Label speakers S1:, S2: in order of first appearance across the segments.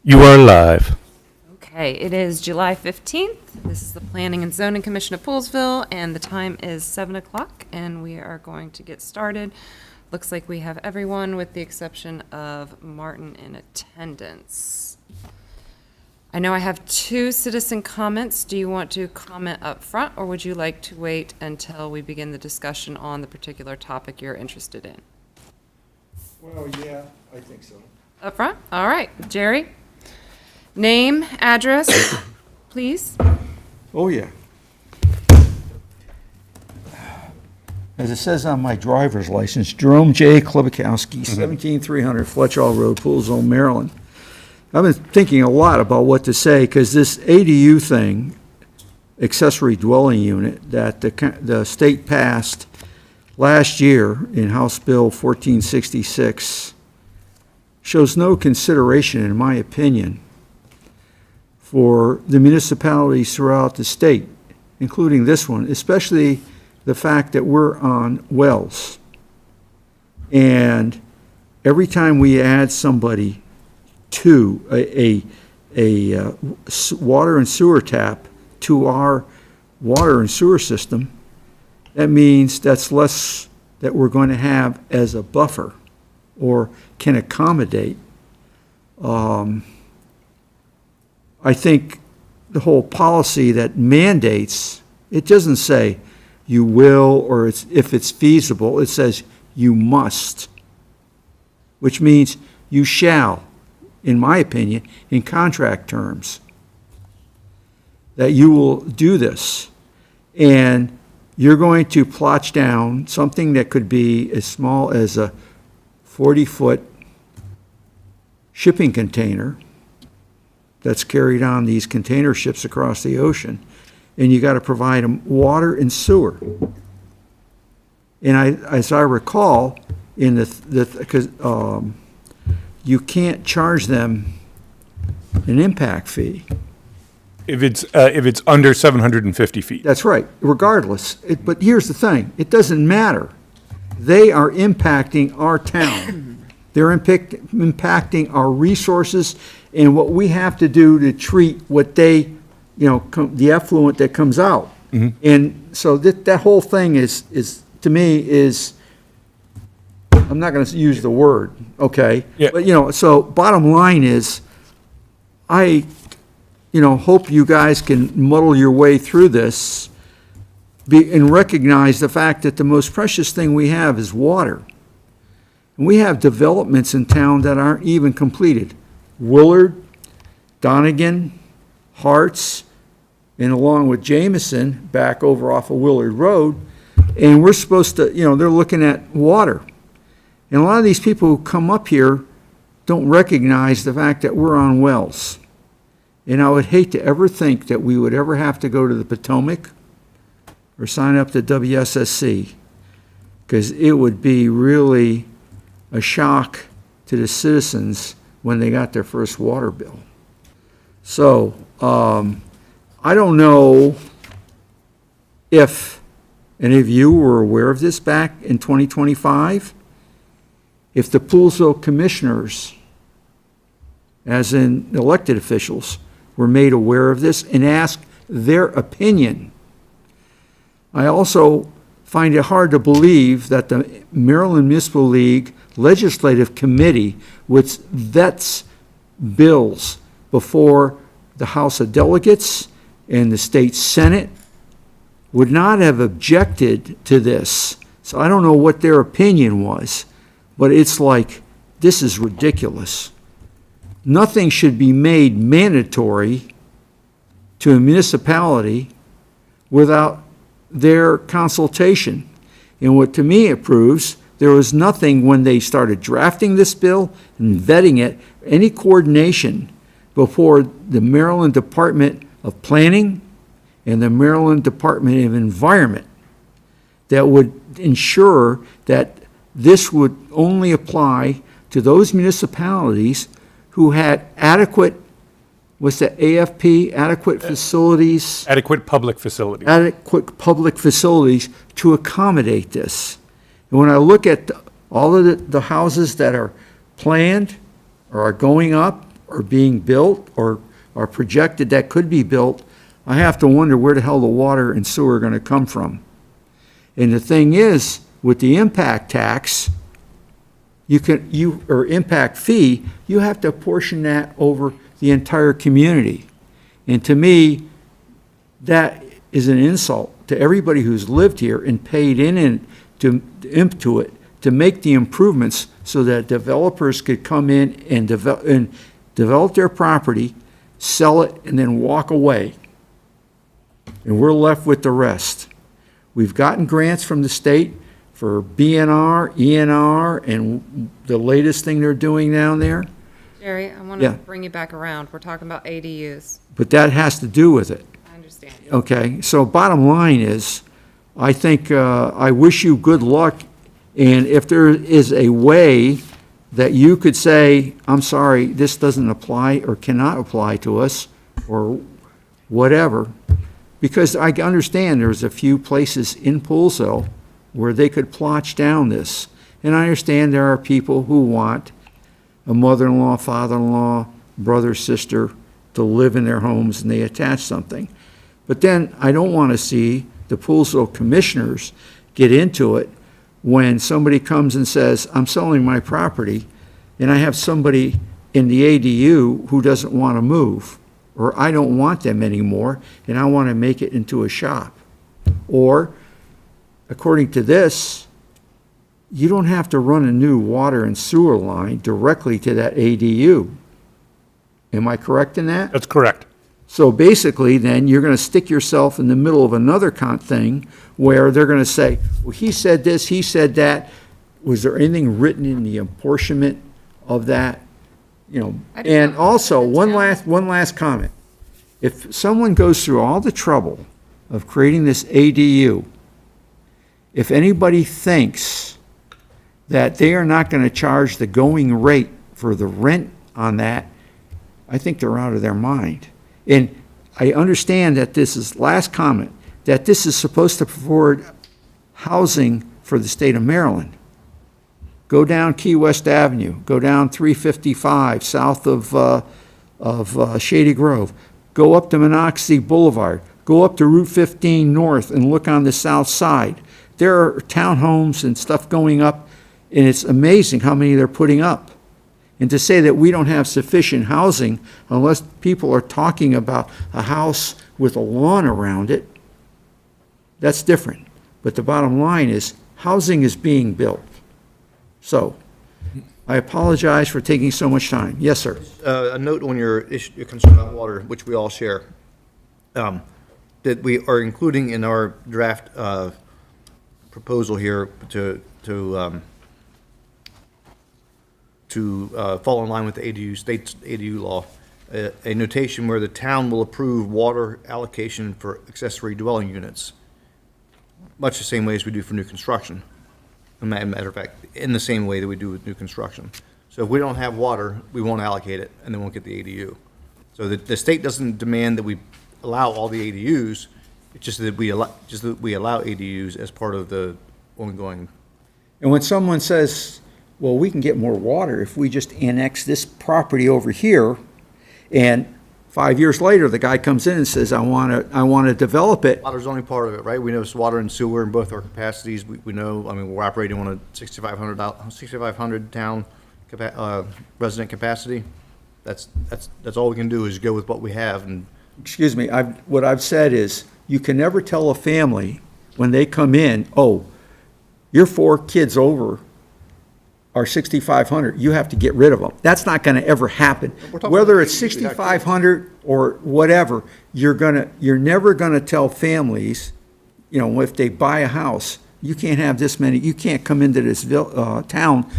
S1: You are live.
S2: Okay, it is July 15th. This is the Planning and Zoning Commission of Poolesville, and the time is 7 o'clock, and we are going to get started. Looks like we have everyone with the exception of Martin in attendance. I know I have two citizen comments. Do you want to comment up front, or would you like to wait until we begin the discussion on the particular topic you're interested in?
S3: Well, yeah, I think so.
S2: Up front? All right. Jerry? Name, address, please.
S3: Oh, yeah. As it says on my driver's license, Jerome J. Klobakowski, 17300 Fletchall Road, Poolesville, Maryland. I've been thinking a lot about what to say, because this ADU thing, accessory dwelling unit, that the state passed last year in House Bill 1466, shows no consideration, in my opinion, for the municipalities throughout the state, including this one, especially the fact that we're on wells. And every time we add somebody to a water and sewer tap to our water and sewer system, that means that's less that we're going to have as a buffer or can accommodate. I think the whole policy that mandates, it doesn't say you will or if it's feasible, it says you must, which means you shall, in my opinion, in contract terms, that you will do this. And you're going to plotch down something that could be as small as a 40-foot shipping container that's carried on these container ships across the ocean, and you got to provide them water and sewer. And as I recall, in because you can't charge them an impact fee.
S1: If it's under 750 feet.
S3: That's right, regardless. But here's the thing, it doesn't matter. They are impacting our town. They're impacting our resources and what we have to do to treat what they, the effluent that comes out. Mm-hmm. And so that whole thing is to me is, I'm not going to use the word, okay?
S1: Yeah.
S3: But, so bottom line is, I hope you guys can muddle your way through this and recognize the fact that the most precious thing we have is water. And we have developments in town that aren't even completed. Willard, Donegan, Harts, and along with Jameson, back over off of Willard Road. And we're supposed to, they're looking at water. And a lot of these people who come up here don't recognize the fact that we're on wells. And I would hate to ever think that we would ever have to go to the Potomac or sign up to WSSC, because it would be really a shock to the citizens when they got their first water bill. So I don't know if any of you were aware of this back in 2025. If the Poolesville commissioners, as in elected officials, were made aware of this and asked their opinion. I also find it hard to believe that the Maryland Municipal League Legislative Committee, which vets bills before the House of Delegates and the State Senate, would not have objected to this. So I don't know what their opinion was, but it's like, this is ridiculous. Nothing should be made mandatory to a municipality without their consultation. And what to me it proves, there was nothing when they started drafting this bill and vetting it, any coordination before the Maryland Department of Planning and the Maryland Department of Environment that would ensure that this would only apply to those municipalities who had adequate, what's the AFP, adequate facilities?
S1: Adequate public facilities.
S3: Adequate public facilities to accommodate this. And when I look at all of the houses that are planned or are going up are being built or are projected that could be built, I have to wonder where the hell the water and sewer are gonna come from. And the thing is, with the impact tax, or impact fee, you have to apportion that over the entire community. And to me, that is an insult to everybody who's lived here and paid into it to make the improvements so that developers could come in and develop their property, sell it, and then walk away. And we're left with the rest. We've gotten grants from the state for BNR, ENR, and the latest thing they're doing down there,
S2: Jerry, I want
S3: Yeah.
S2: to bring you back around. We're talking about ADUs.
S3: but that has to do with it.
S2: I understand.
S3: Okay, so bottom line is, I think, I wish you good luck, and if there is a way that you could say, I'm sorry, this doesn't apply or cannot apply to us, or whatever, because I understand there's a few places in Poolesville where they could plotch down this, and I understand there are people who want a mother-in-law, father-in-law, brother, sister to live in their homes and they attach something. But then I don't want to see the Poolesville commissioners get into it when somebody comes and says, I'm selling my property, and I have somebody in the ADU who doesn't want to move, or I don't want them anymore, and I want to make it into a shop. Or, according to this, you don't have to run a new water and sewer line directly to that ADU. Am I correct in that?
S1: That's correct.
S3: So basically, then, you're going to stick yourself in the middle of another thing where they're going to say, well, he said this, he said that. Was there anything written in the apportionment of that? You know,
S2: I did
S3: and
S2: not-
S3: also,
S2: the town-
S3: one last comment. If someone goes through all the trouble of creating this ADU, if anybody thinks that they are not going to charge the going rate for the rent on that, I think they're out of their mind. And I understand that this is, last comment, that this is supposed to provide housing for the state of Maryland. Go down Key West Avenue, go down 355 south of Shady Grove, go up to Monocacy Boulevard, go up to Route 15 north and look on the south side. There are townhomes and stuff going up, and it's amazing how many they're putting up. And to say that we don't have sufficient housing unless people are talking about a house with a lawn around it, that's different. But the bottom line is, housing is being built. So, I apologize for taking so much time. Yes, sir.
S4: A note on your issue, your concern about water, which we all share, that we are including in our draft proposal here to fall in line with the state's ADU law, a notation where the town will approve water allocation for accessory dwelling units, much the same way as we do for new construction. As a matter of fact, in the same way that we do with new construction. So if we don't have water, we won't allocate it, and then won't get the ADU. So the state doesn't demand that we allow all the ADUs, it's just that we allow ADUs as part of the ongoing.
S3: And when someone says, well, we can get more water if we just annex this property over here, and 5 years later, the guy comes in and says, I want to develop it.
S4: Water's only part of it, right? We know it's water and sewer in both our capacities. We know, I mean, we're operating on a 6,500 town resident capacity. That's all we can do is go with what we have. And
S3: Excuse me, what I've said is, you can never tell a family when they come in, oh, your 4 kids over are 6,500, you have to get rid of them. That's not gonna ever happen.
S4: We're talking
S3: Whether
S4: about
S3: it's
S4: ADUs, not kids.
S3: 6,500 or whatever, you're never gonna tell families, you know, if they buy a house, you can't have this many, you can't come into this town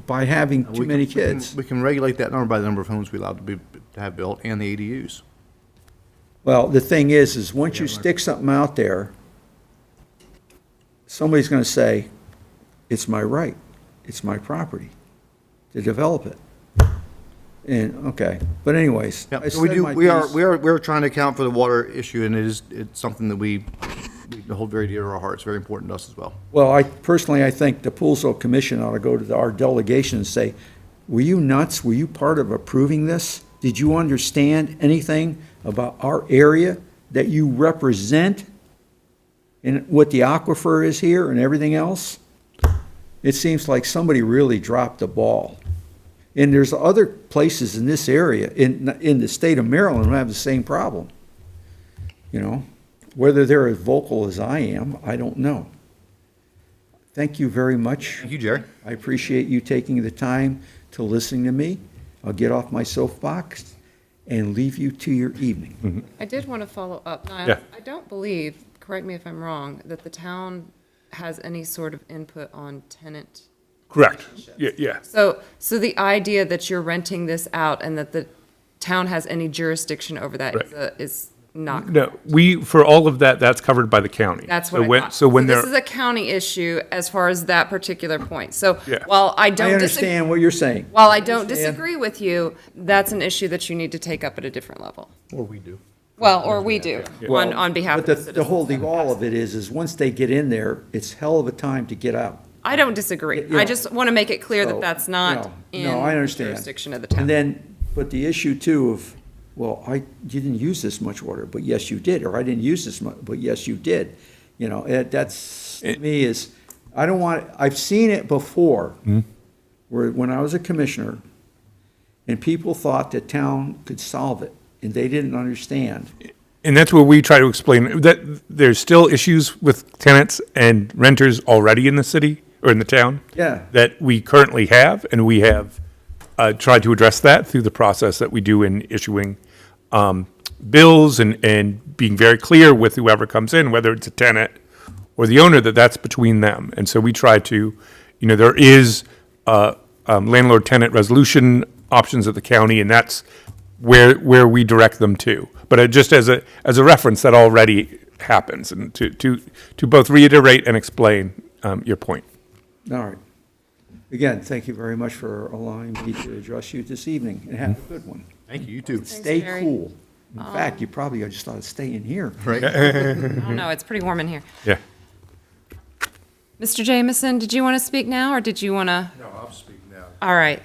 S3: by having too many kids.
S4: We can regulate that number by the number of homes we allow to have built and the ADUs.
S3: Well, the thing is once you stick something out there, somebody's gonna say, it's my right, it's my property to develop it. And, okay, but anyways. I
S4: Yeah, so we
S3: said
S4: do,
S3: my
S4: we
S3: piece.
S4: are trying to account for the water issue, and it's something that we hold very dear to our hearts, very important to us as well.
S3: Well, I think the Poolesville Commission ought to go to our delegation and say, were you nuts? Were you part of approving this? Did you understand anything about our area that you represent and what the aquifer is here and everything else? It seems like somebody really dropped the ball. And there's other places in this area, in the state of Maryland, who have the same problem. You know, whether they're as vocal as I am, I don't know. Thank you very much.
S4: Thank you, Jerry.
S3: I appreciate you taking the time to listen to me. I'll get off my soapbox and leave you to your evening.
S2: I did want to follow up. Now,
S1: Yeah.
S2: I don't believe, correct me if I'm wrong, that the town has any sort of input on tenant.
S1: Correct. Yeah.
S2: So the idea that you're renting this out and that the town has any jurisdiction over that
S1: Right.
S2: is not.
S1: No, for all of that, that's covered by the county.
S2: That's
S1: So
S2: what I
S1: when-
S2: thought.
S1: So when
S2: this
S1: they're,
S2: is a county issue as far as that particular point. So
S1: Yeah.
S2: while I
S3: I
S2: don't
S3: understand what you're saying.
S2: while I don't
S3: Understand.
S2: disagree with you, that's an issue that you need to take up at a different level.
S5: Or we do.
S2: Well, or we do, on behalf of the
S3: But
S2: citizens.
S3: the whole, all of it is once they get in there, it's hell of a time to get out.
S2: I don't disagree.
S3: You know,
S2: I just want to make it clear
S3: So,
S2: that that's not
S3: no,
S2: in
S3: no, I
S2: the
S3: understand.
S2: jurisdiction of the town.
S3: And then, but the issue too of, well, you didn't use this much water, but yes, you did, or I didn't use this much, but yes, you did. You know, that's, to me is, I don't want, I've seen it before, where, when I was a commissioner, and people thought the town could solve it, and they didn't understand.
S1: and that's where we try to explain that there's still issues with tenants and renters already in the city or in the town.
S3: Yeah.
S1: That we currently have, and we have tried to address that through the process that we do in issuing bills and being very clear with whoever comes in, whether it's a tenant or the owner, that that's between them. And so we try to, there is landlord-tenant resolution options at the county, and that's where we direct them to. But just as a reference, that already happens, and to both reiterate and explain your point.
S3: All right. Again, thank you very much for allowing me to address you this evening, and have a good one.
S4: Thank you, you too.
S3: Stay
S2: Jerry.
S3: cool. In fact, you probably just ought to stay in here.
S4: Right?
S2: I don't know, it's pretty warm in here.
S1: Yeah.
S2: Mr. Jameson, did you want to speak now, or did you want to?
S5: No, I'll speak now.
S2: All right.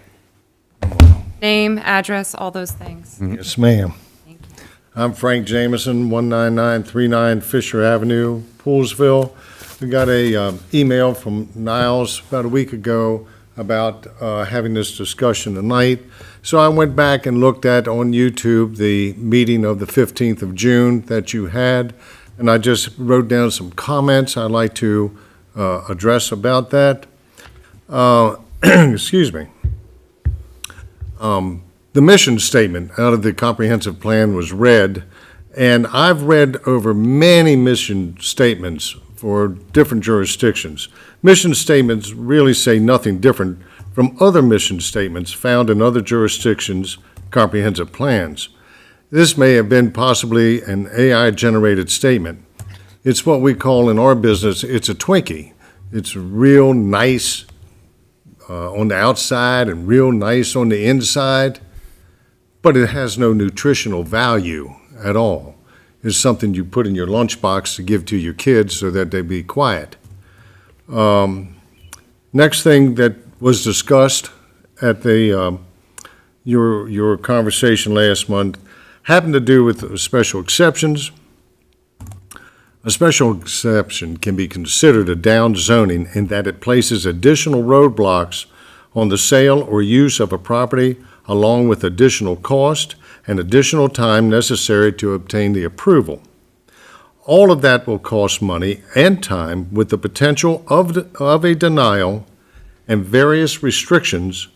S2: Name, address, all those things.
S5: Yes, ma'am.
S2: Thank you.
S5: I'm Frank Jameson, 19939 Fisher Avenue, Poolesville. We got a email from Niles about a week ago about having this discussion tonight. So I went back and looked at on YouTube the meeting of the 15th of June that you had, and I just wrote down some comments I'd like to address about that. Excuse me. The mission statement out of the comprehensive plan was read, and I've read over many mission statements for different jurisdictions. Mission statements really say nothing different from other mission statements found in other jurisdictions' comprehensive plans. This may have been possibly an AI-generated statement. It's what we call in our business, it's a Twinkie. It's real nice on the outside and real nice on the inside, but it has no nutritional value at all. It's something you put in your lunchbox to give to your kids so that they be quiet. Next thing that was discussed at the your conversation last month happened to do with special exceptions. A special exception can be considered a down zoning in that it places additional roadblocks on the sale or use of a property along with additional cost and additional time necessary to obtain the approval. All of that will cost money and time with the potential of a denial and various restrictions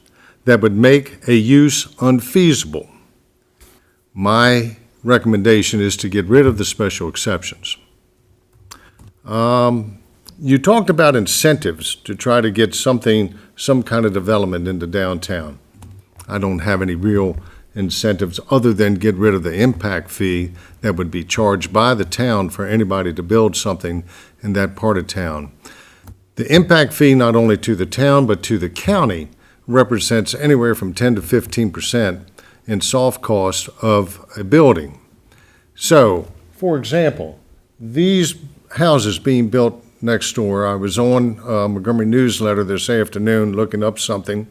S5: that would make a use unfeasible. My recommendation is to get rid of the special exceptions. You talked about incentives to try to get some kind of development into downtown. I don't have any real incentives other than get rid of the impact fee that would be charged by the town for anybody to build something in that part of town. The impact fee, not only to the town but to the county, represents anywhere from 10 to 15% in soft cost of a building. So, for example, these houses being built next door, I was on Montgomery Newsletter this afternoon looking up something.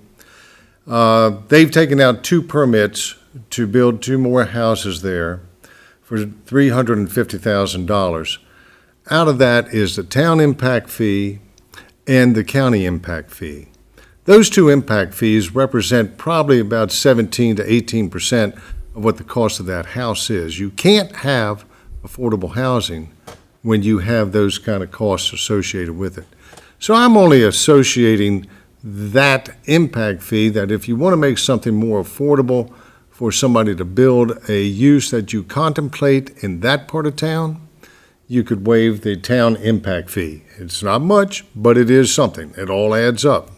S5: They've taken out 2 permits to build 2 more houses there for $350,000. Out of that is the town impact fee and the county impact fee. Those 2 impact fees represent probably about 17 to 18% of what the cost of that house is. You can't have affordable housing when you have those kind of costs associated with it. So I'm only associating that impact fee, that if you want to make something more affordable for somebody to build a use that you contemplate in that part of town, you could waive the town impact fee. It's not much, but it is something. It all adds up.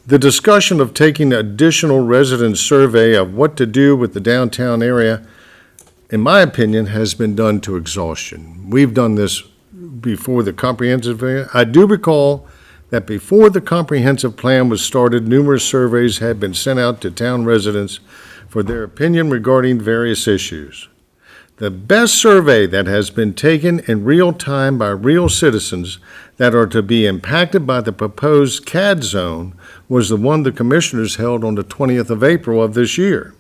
S5: The discussion of taking additional resident survey of what to do with the downtown area, in my opinion, has been done to exhaustion. We've done this before the comprehensive plan. I do recall that before the comprehensive plan was started, numerous surveys had been sent out to town residents for their opinion regarding various issues. The best survey that has been taken in real time by real citizens that are to be impacted by the proposed CAD zone was the one the commissioners held on the 20th of April of this year.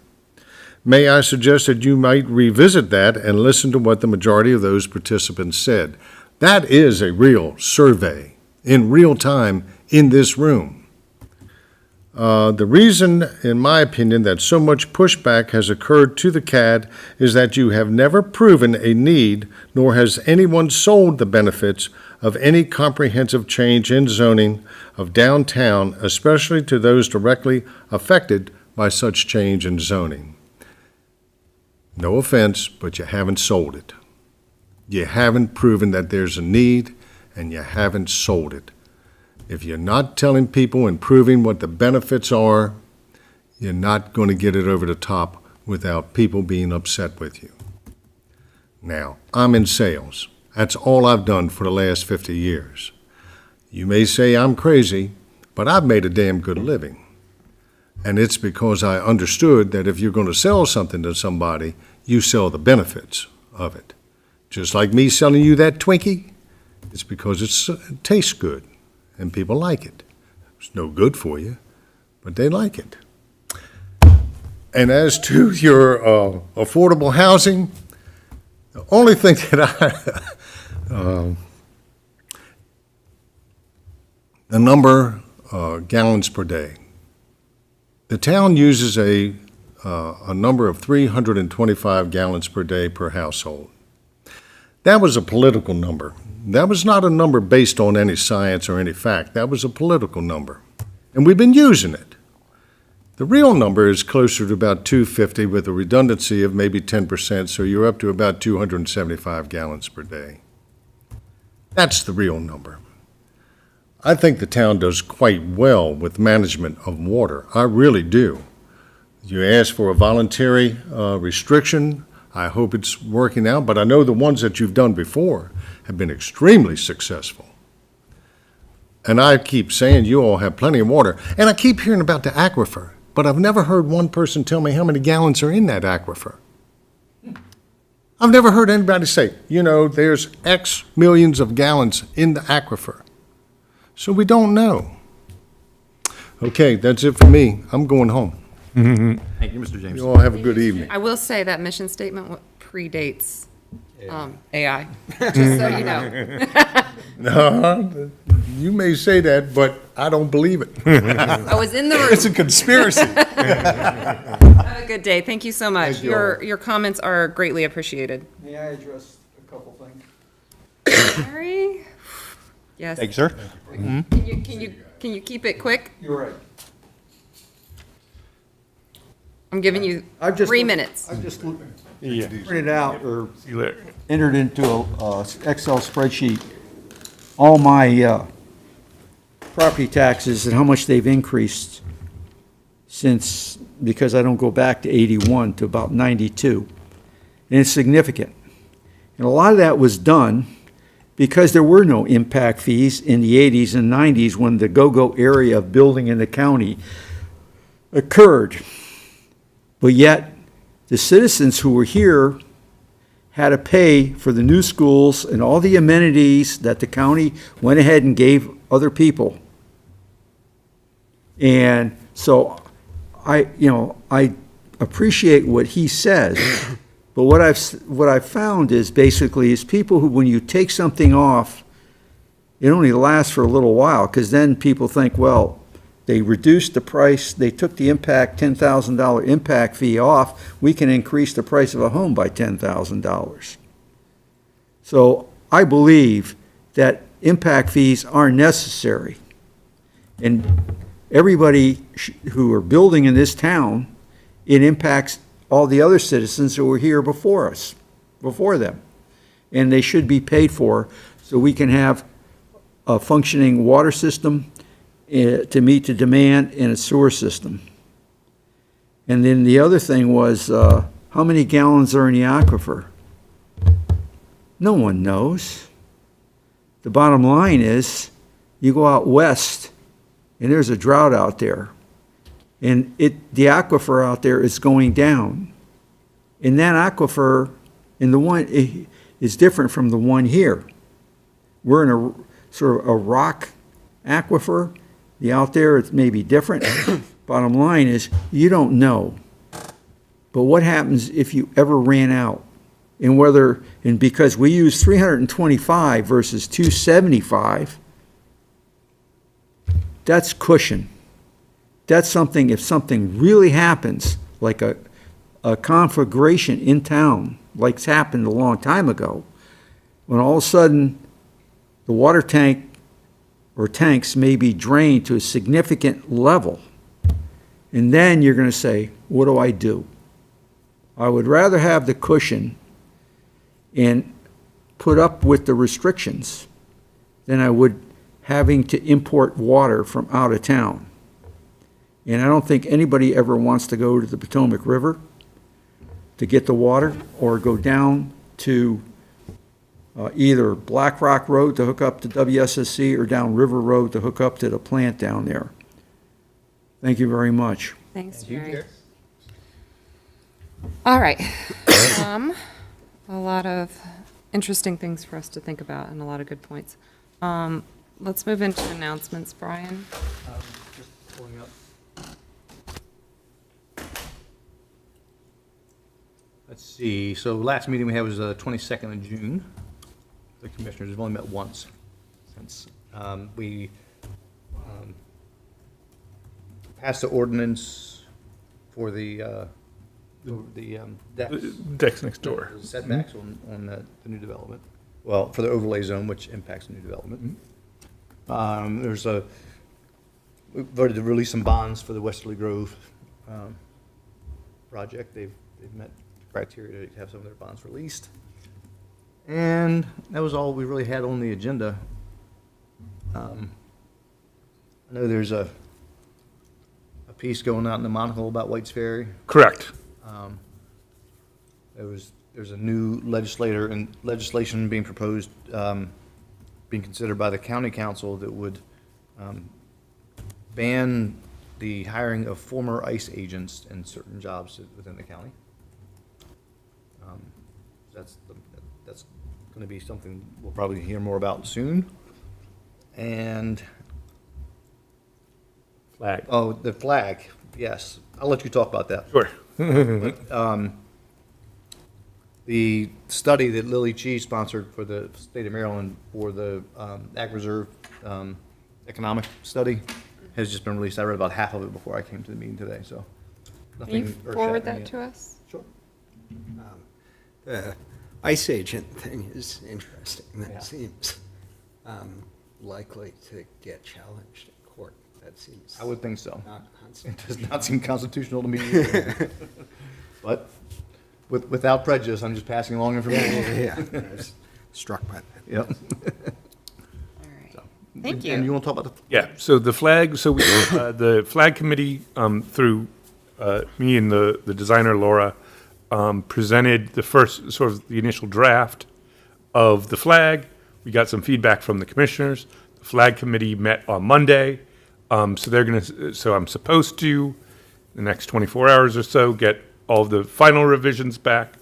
S5: May I suggest that you might revisit that and listen to what the majority of those participants said? That is a real survey in real time in this room. The reason, in my opinion, that so much pushback has occurred to the CAD is that you have never proven a need, nor has anyone sold the benefits of any comprehensive change in zoning of downtown, especially to those directly affected by such change in zoning. No offense, but you haven't sold it. You haven't proven that there's a need, and you haven't sold it. If you're not telling people and proving what the benefits are, you're not going to get it over the top without people being upset with you. Now, I'm in sales. That's all I've done for the last 50 years. You may say I'm crazy, but I've made a damn good living. And it's because I understood that if you're going to sell something to somebody, you sell the benefits of it. Just like me selling you that Twinkie, it's because it tastes good. And people like it. It's no good for you, but they like it. And as to your affordable housing, the only thing that the number gallons per day. The town uses a number of 325 gallons per day per household. That was a political number. That was not a number based on any science or any fact. That was a political number. And we've been using it. The real number is closer to about 250 with a redundancy of maybe 10%, so you're up to about 275 gallons per day. That's the real number. I think the town does quite well with management of water. I really do. You ask for a voluntary restriction. I hope it's working out, but I know the ones that you've done before have been extremely successful. And I keep saying you all have plenty of water. And I keep hearing about the aquifer, but I've never heard one person tell me how many gallons are in that aquifer. I've never heard anybody say, there's X millions of gallons in the aquifer. So we don't know. Okay, that's it for me. I'm going home.
S4: Thank you, Mr. James.
S5: You all have a good evening.
S2: I will say that mission statement predates AI, just so you know.
S5: No, you may say that, but I don't believe it.
S2: I was in the room.
S1: It's a conspiracy.
S2: Have a good day. Thank you so much.
S5: Thank you all.
S2: Your comments are greatly appreciated.
S3: May I address a couple things?
S2: Harry? Yes.
S1: Thank you, sir.
S2: Can you keep it quick?
S3: You're right.
S2: I'm giving you
S3: I've just
S2: 3
S3: looked-
S2: minutes.
S3: I've just
S1: Yeah.
S3: printed out or
S1: See you later.
S3: entered into a Excel spreadsheet all my property taxes and how much they've increased since, because I don't go back to 81, to about 92. And it's significant. And a lot of that was done because there were no impact fees in the 80s and 90s when the go-go area of building in the county occurred. But yet, the citizens who were here had to pay for the new schools and all the amenities that the county went ahead and gave other people. And so I appreciate what he says, but what I've found is basically is people who, when you take something off, it only lasts for a little while, because then people think, well, they reduced the price, they took the $10,000 impact fee off, we can increase the price of a home by $10,000. So I believe that impact fees are necessary. And everybody who are building in this town, it impacts all the other citizens who were here before us, before them. And they should be paid for so we can have a functioning water system to meet the demand in a sewer system. And then the other thing was, how many gallons are in the aquifer? No one knows. The bottom line is, you go out west, and there's a drought out there, and the aquifer out there is going down. And that aquifer, and the one is different from the one here. We're in a sort of a rock aquifer. The out there, it's maybe different. Bottom line is, you don't know. But what happens if you ever ran out? And because we use 325 versus 275, that's cushion. That's something, if something really happens, like a conflagration in town, like's happened a long time ago, when all of a sudden the water tank or tanks may be drained to a significant level, and then you're going to say, what do I do? I would rather have the cushion and put up with the restrictions than I would having to import water from out of town. And I don't think anybody ever wants to go to the Potomac River to get the water, or go down to either Black Rock Road to hook up to WSSC, or down River Road to hook up to the plant down there. Thank you very much.
S2: Thanks, Jerry. All right. A lot of interesting things for us to think about and a lot of good points. Let's move into announcements, Brian.
S4: Just pulling up. Let's see, so last meeting we had was the 22nd of June. The commissioners have only met once since we passed the ordinance for the decks.
S1: Decks next door.
S4: Setbacks on the new development. Well, for the overlay zone, which impacts the new development. We voted to release some bonds for the Westerly Grove project. They've met criteria to have some of their bonds released. And that was all we really had on the agenda. I know there's a piece going out in the Monocle about White's Ferry.
S1: Correct.
S4: There's a new legislation being proposed, being considered by the county council that would ban the hiring of former ICE agents in certain jobs within the county. That's going to be something we'll probably hear more about soon. And
S1: Flag.
S4: oh, the flag, yes, I'll let you talk about that.
S1: Sure.
S4: The study that Lily Chee sponsored for the state of Maryland for the Ag Reserve economic study has just been released. I read about half of it before I came to the meeting today, so
S2: Can you
S4: nothing
S2: forward
S4: earth-shattering
S2: that to
S4: yet.
S2: us?
S4: Sure.
S6: The ICE agent thing is interesting.
S4: Yeah.
S6: That seems likely to get challenged in court. That seems
S4: I would think so.
S6: not
S4: It does
S6: constitutional.
S4: not seem constitutional to me either. But without prejudice, I'm just passing along information.
S6: Yeah, I was struck by that.
S4: Yep.
S2: All right. Thank
S4: And you
S2: you.
S4: want to talk about the
S1: Yeah, so the flag, so we, the flag committee, through me and the designer Laura, presented the first, sort of the initial draft of the flag. We got some feedback from the commissioners. The flag committee met on Monday. So I'm supposed to, the next 24 hours or so, get all of the final revisions back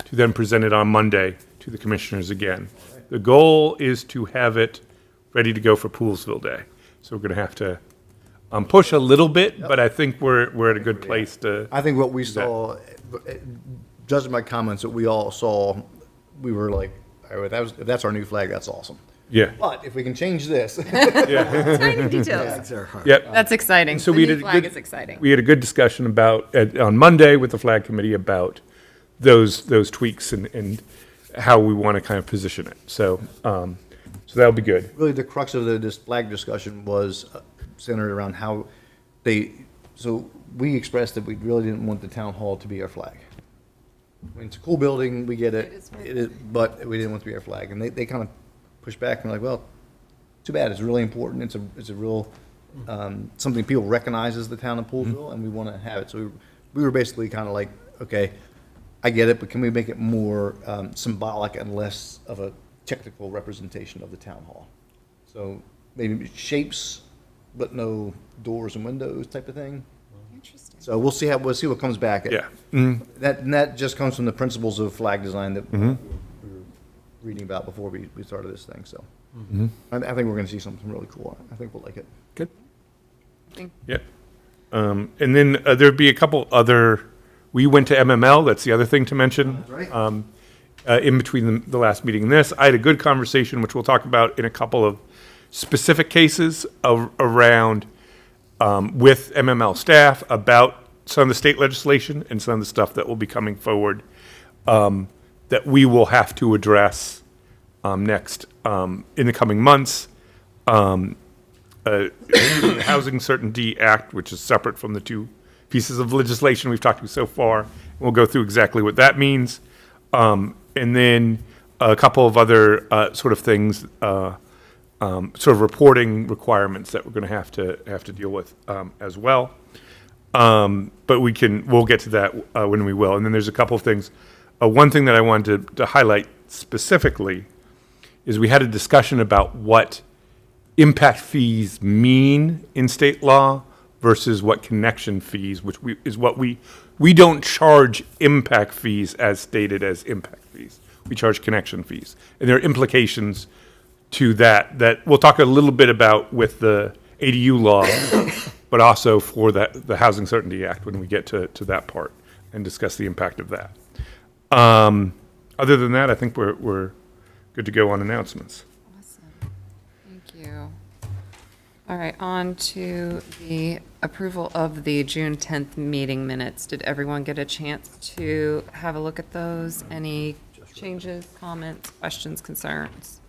S1: to then present it on Monday to the commissioners again. The goal is to have it ready to go for Poolesville Day. So we're going to have to push a little bit, but I think we're at a good place to.
S4: I think what we saw, judging by comments that we all saw, we were like, all right, if that's our new flag, that's awesome.
S1: Yeah.
S4: But if we can change this,
S2: Tiny details.
S6: Flags are hard.
S1: Yep.
S2: That's exciting.
S1: So
S2: The
S1: we
S2: new
S1: did a
S2: flag
S1: good-
S2: is exciting.
S1: We had a good discussion about, on Monday with the flag committee about those tweaks and how we want to kind of position it. So, so that'll be good.
S4: really the crux of this flag discussion was centered around how so we expressed that we really didn't want the town hall to be our flag. I mean, it's a cool building, we get it, but we didn't want it to be our flag. And they kind of pushed back and were like, well, too bad, it's really important, it's a real, something people recognize as the town of Poolesville, and we want to have it. So we were basically kind of like, okay, I get it, but can we make it more symbolic and less of a technical representation of the town hall? So maybe shapes, but no doors and windows type of thing.
S2: Interesting.
S4: So we'll see what comes back.
S1: Yeah.
S4: That just comes from the principles of flag design that we were reading about before we started this thing, so. I think we're gonna see something really cool. I think we'll like it.
S1: Good.
S2: Think-
S1: Yep. And then there'd be a couple other, we went to MML, that's the other thing to mention.
S4: That's right.
S1: In between the last meeting and this, I had a good conversation, which we'll talk about in a couple of specific cases around, with MML staff about some of the state legislation and some of the stuff that will be coming forward, that we will have to address, next, in the coming months. The Housing Certainty Act, which is separate from the two pieces of legislation we've talked about so far. We'll go through exactly what that means. And then a couple of other sort of things, sort of reporting requirements that we're going to have to deal with as well. But we'll get to that when we will. And then there's a couple of things. One thing that I wanted to highlight specifically is we had a discussion about what impact fees mean in state law versus what connection fees, which is what we don't charge impact fees as stated as impact fees. We charge connection fees. And there are implications to that we'll talk a little bit about with the ADU law, but also for the Housing Certainty Act when we get to that part and discuss the impact of that. Other than that, I think we're good to go on announcements.
S2: Awesome. Thank you. All right, on to the approval of the June 10th meeting minutes. Did everyone get a chance to have a look at those? Any changes, comments, questions, concerns?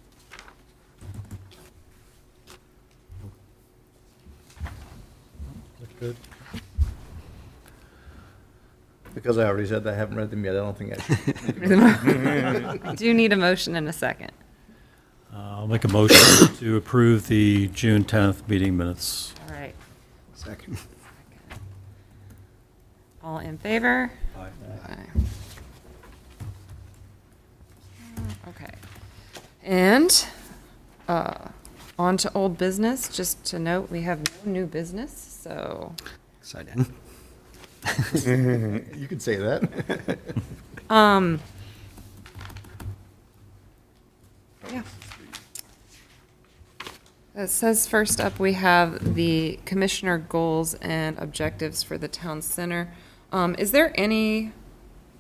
S6: Good.
S4: Because I already said that, I haven't read them yet, I don't think I should.
S2: I do need a motion in a second.
S7: I'll make a motion to approve the June 10th meeting minutes.
S2: All right,
S6: Second.
S2: all in favor?
S7: Aye.
S2: Aye. Okay. And on to old business. Just to note, we have no new business, so.
S6: Exciting.
S4: You could say that.
S2: Yeah. It says first up, we have the commissioner goals and objectives for the town center. Is there any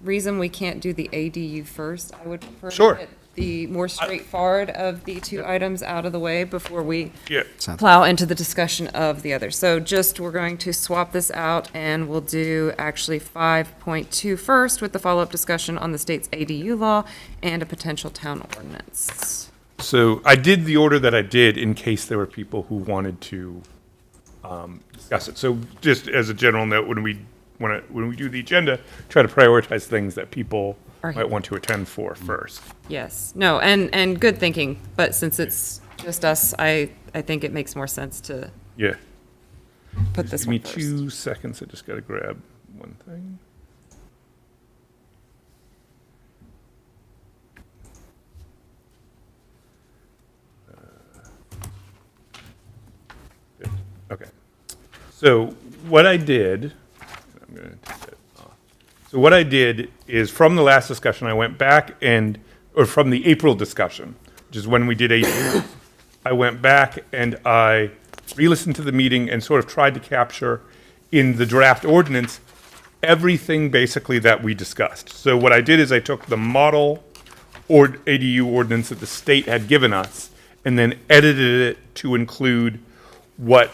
S2: reason we can't do the ADU first? I would prefer to
S1: Sure.
S2: get the more straightforward of the two items out of the way before we
S1: Yeah.
S2: plow into the discussion of the other. So just, we're going to swap this out, and we'll do actually 5.2 first with the follow-up discussion on the state's ADU law and a potential town ordinance.
S1: So I did the order that I did in case there were people who wanted to discuss it. So just as a general note, when we do the agenda, try to prioritize things that people might want to attend for first.
S2: Yes, no, and good thinking, but since it's just us, I think it makes more sense to
S1: Yeah.
S2: put this
S1: Give me
S2: one first.
S1: 2 seconds. I just got to grab one thing. Good. Okay. So what I did, I'm going to take that off. So what I did is from the last discussion, I went back or from the April discussion, which is when we did April, I went back and I re-listened to the meeting and sort of tried to capture in the draft ordinance everything basically that we discussed. So what I did is I took the model or ADU ordinance that the state had given us and then edited it to include what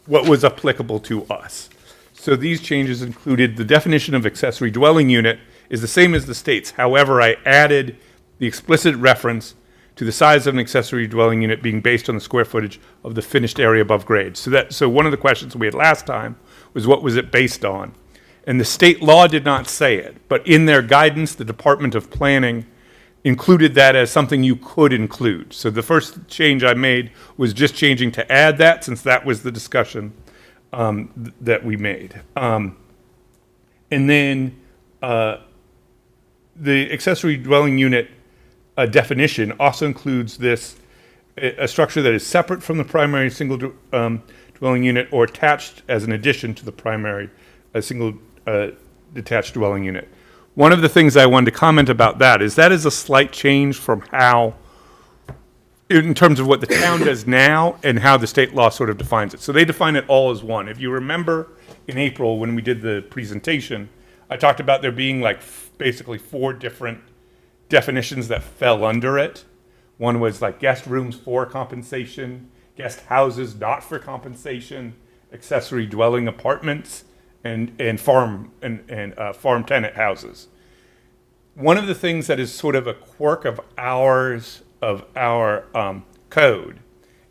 S1: was applicable to us. So these changes included the definition of accessory dwelling unit is the same as the state's. However, I added the explicit reference to the size of an accessory dwelling unit being based on the square footage of the finished area above grade. So one of the questions we had last time was what was it based on? And the state law did not say it, but in their guidance, the Department of Planning included that as something you could include. So the first change I made was just changing to add that, since that was the discussion that we made. And then the accessory dwelling unit definition also includes a structure that is separate from the primary single dwelling unit or attached as an addition to the primary single detached dwelling unit. One of the things I wanted to comment about that is a slight change from how, in terms of what the town does now and how the state law sort of defines it. So they define it all as one. If you remember in April when we did the presentation, I talked about there being like basically 4 different definitions that fell under it. One was like guest rooms for compensation, guest houses not for compensation, accessory dwelling apartments, and farm tenant houses. One of the things that is sort of a quirk of our code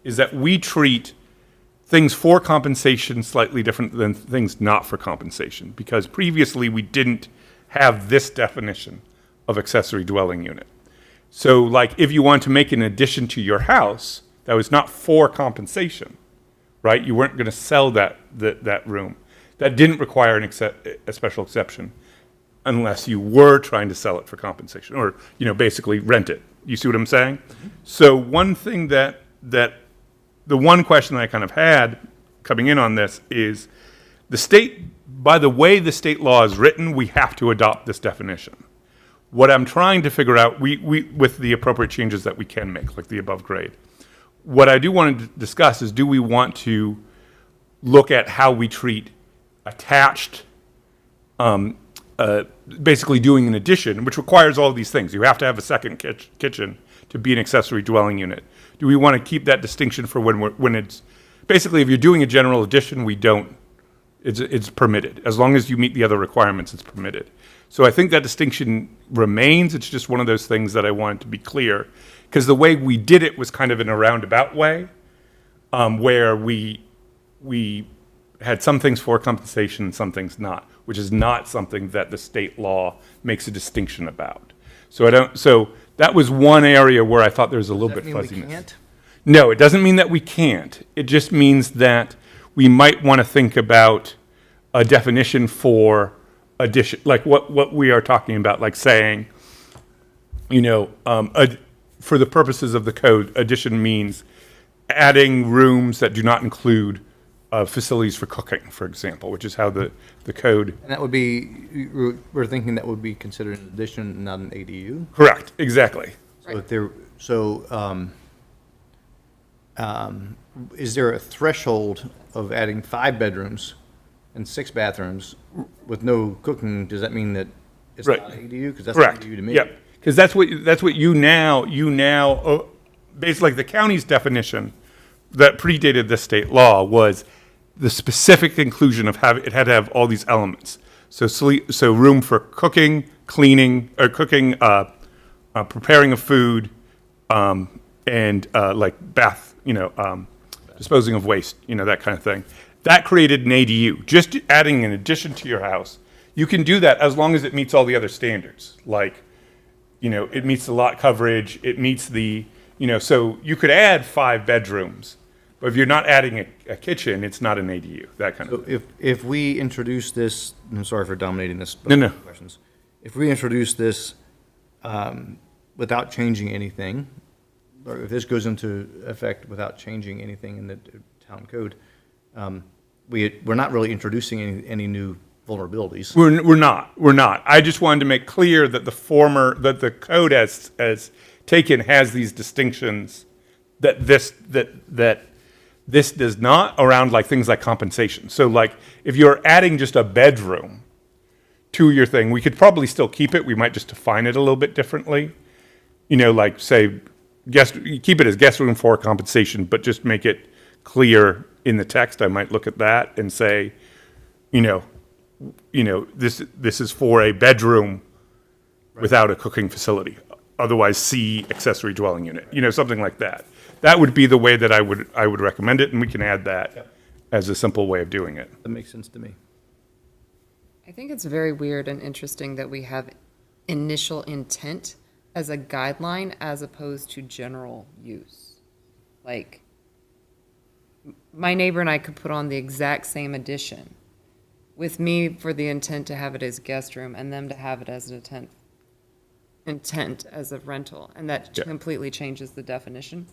S1: is that we treat things for compensation slightly different than things not for compensation, because previously we didn't have this definition of accessory dwelling unit. So like if you want to make an addition to your house that was not for compensation, right? You weren't going to sell that room. That didn't require a special exception unless you were trying to sell it for compensation or, basically rent it. You see what I'm saying? Mm-hmm. So one thing the one question that I kind of had coming in on this is the state, by the way the state law is written, we have to adopt this definition. What I'm trying to figure out, we with the appropriate changes that we can make, like the above grade, what I do want to discuss is, do we want to look at how we treat attached, basically doing an addition, which requires all these things. You have to have a second kitchen to be an accessory dwelling unit. Do we want to keep that distinction for when it's, basically if you're doing a general addition, we don't, it's permitted. As long as you meet the other requirements, it's permitted. So I think that distinction remains. It's just one of those things that I wanted to be clear, because the way we did it was kind of in a roundabout way, where we had some things for compensation and some things not, which is not something that the state law makes a distinction about. So that was one area where I thought there was a little bit fuzziness.
S4: Does that mean we can't?
S1: No, it doesn't mean that we can't. It just means that we might want to think about a definition for addition, like what we are talking about, like saying, for the purposes of the code, addition means adding rooms that do not include facilities for cooking, for example, which is how the code.
S4: And that would be, we're thinking that would be considered an addition, not an ADU?
S1: Correct, exactly.
S4: Is there a threshold of adding 5 bedrooms and 6 bathrooms with no cooking? Does that mean that it's
S1: Right.
S4: not an ADU? Because that's
S1: Correct.
S4: an ADU to me.
S1: Yep. Because that's what you now, basically the county's definition that predated the state law was the specific inclusion of it had to have all these elements. So room for cooking, cleaning, or cooking, preparing of food, and like bath, disposing of waste, that kind of thing. That created an ADU. Just adding an addition to your house, you can do that as long as it meets all the other standards. Like, it meets the lot coverage, it meets the, so you could add 5 bedrooms, but if you're not adding a kitchen, it's not an ADU, that kind of thing.
S4: So if we introduce this, I'm sorry for dominating this. but
S1: No.
S4: Questions. If we introduce this without changing anything, or if this goes into effect without changing anything in the town code, we're not really introducing any new vulnerabilities.
S1: We're not. I just wanted to make clear that the code has taken has these distinctions that This does not around like things like compensation. So like if you're adding just a bedroom to your thing, we could probably still keep it. We might just define it a little bit differently. You know, like say keep it as guest room for compensation, but just make it clear in the text. I might look at that and say, this is for a bedroom without a cooking facility. Otherwise, see accessory dwelling unit. Something like that. That would be the way that I would recommend it, and we can add that as a simple way of doing it.
S4: That makes sense to me.
S2: I think it's very weird and interesting that we have initial intent as a guideline as opposed to general use. Like, my neighbor and I could put on the exact same addition with me for the intent to have it as guest room and them to have it as an intent as a rental, and that completely changes the definition.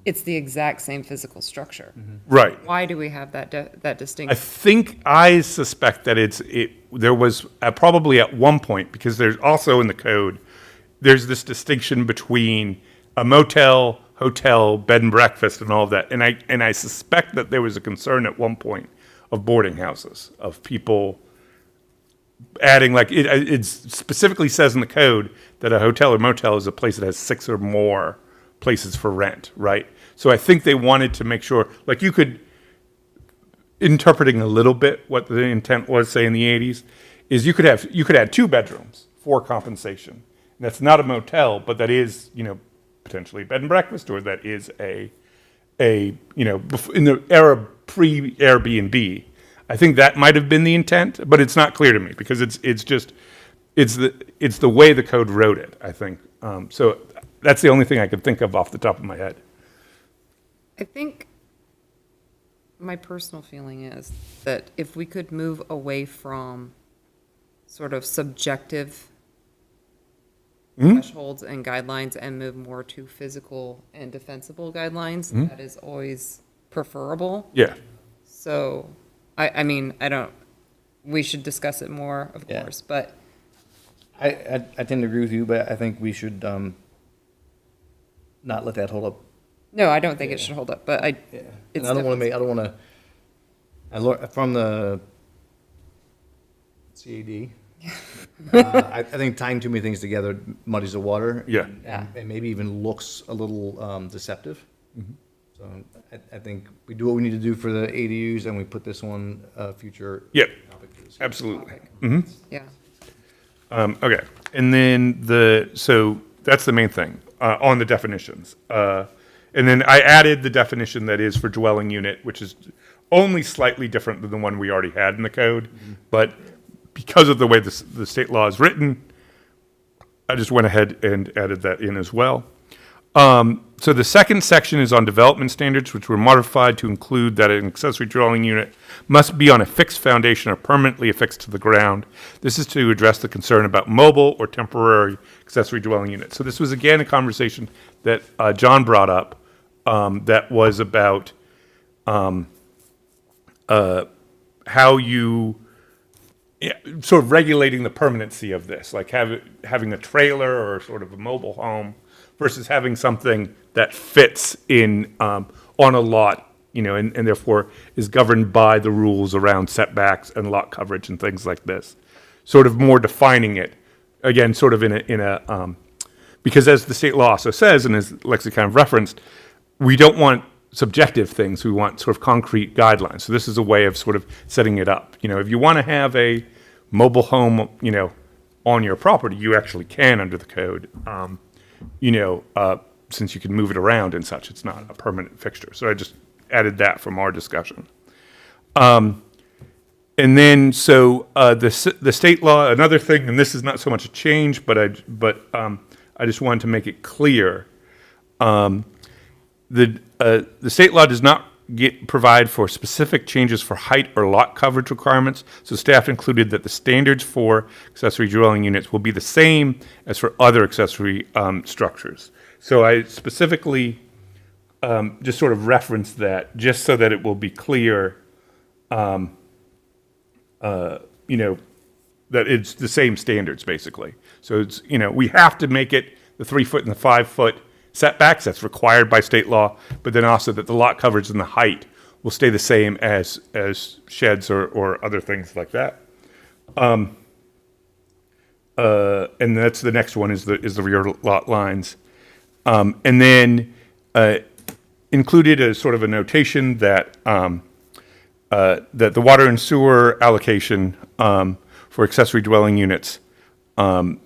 S2: It's the exact same physical structure.
S1: Right.
S2: Why do we have that distinction?
S1: I suspect that there was probably at one point, because there's also in the code, there's this distinction between a motel, hotel, bed and breakfast, and all of that. And I suspect that there was a concern at one point of boarding houses, of people adding, like, it specifically says in the code that a hotel or motel is a place that has 6 or more places for rent, right? So I think they wanted to make sure, like, you could, interpreting a little bit what the intent was, say in the 80s, is you could add 2 bedrooms for compensation. And that's not a motel, but that is, potentially a bed and breakfast, or that is a in the era pre-Airbnb. I think that might have been the intent, but it's not clear to me because it's the way the code wrote it, I think. So that's the only thing I could think of off the top of my head.
S2: I think my personal feeling is that if we could move away from sort of subjective thresholds and guidelines and move more to physical and defensible guidelines, that is always preferable.
S1: Yeah.
S2: So, I mean, we should discuss it more, of course, but
S4: I tend to agree with you, but I think we should not let that hold up.
S2: no, I don't think it should hold up, but
S4: And
S2: it's
S4: I don't want to, I learned from the CAD. I think tying too many things together muddies the water.
S1: Yeah.
S4: And maybe even looks a little deceptive. So I think we do what we need to do for the ADUs, and we put this one future.
S1: Yep.
S4: topic to discuss.
S1: Absolutely.
S2: yeah.
S1: Okay. And then so that's the main thing on the definitions. And then I added the definition that is for dwelling unit, which is only slightly different than the one we already had in the code. But because of the way the state law is written, I just went ahead and added that in as well. So the second section is on development standards, which were modified to include that an accessory dwelling unit must be on a fixed foundation or permanently affixed to the ground. This is to address the concern about mobile or temporary accessory dwelling units. So this was again a conversation that John brought up that was about how you sort of regulating the permanency of this, like having a trailer or sort of a mobile home versus having something that fits in on a lot, and therefore is governed by the rules around setbacks and lot coverage and things like this. Sort of more defining it, again, sort of in a because as the state law also says, and as Lexi kind of referenced, we don't want subjective things. We want sort of concrete guidelines. So this is a way of sort of setting it up. If you want to have a mobile home, on your property, you actually can under the code. Since you can move it around and such, it's not a permanent fixture. So I just added that from our discussion. And then, so the state law, another thing, and this is not so much a change, but I just wanted to make it clear. The state law does not provide for specific changes for height or lot coverage requirements, so staff included that the standards for accessory dwelling units will be the same as for other accessory structures. So I specifically just sort of referenced that just so that it will be clear, that it's the same standards, basically. So it's, we have to make it the 3-foot and the 5-foot setbacks, that's required by state law, but then also that the lot coverage and the height will stay the same as sheds or other things like that. And that's the next one is the rear lot lines. And then included a sort of a notation that that the water and sewer allocation for accessory dwelling units,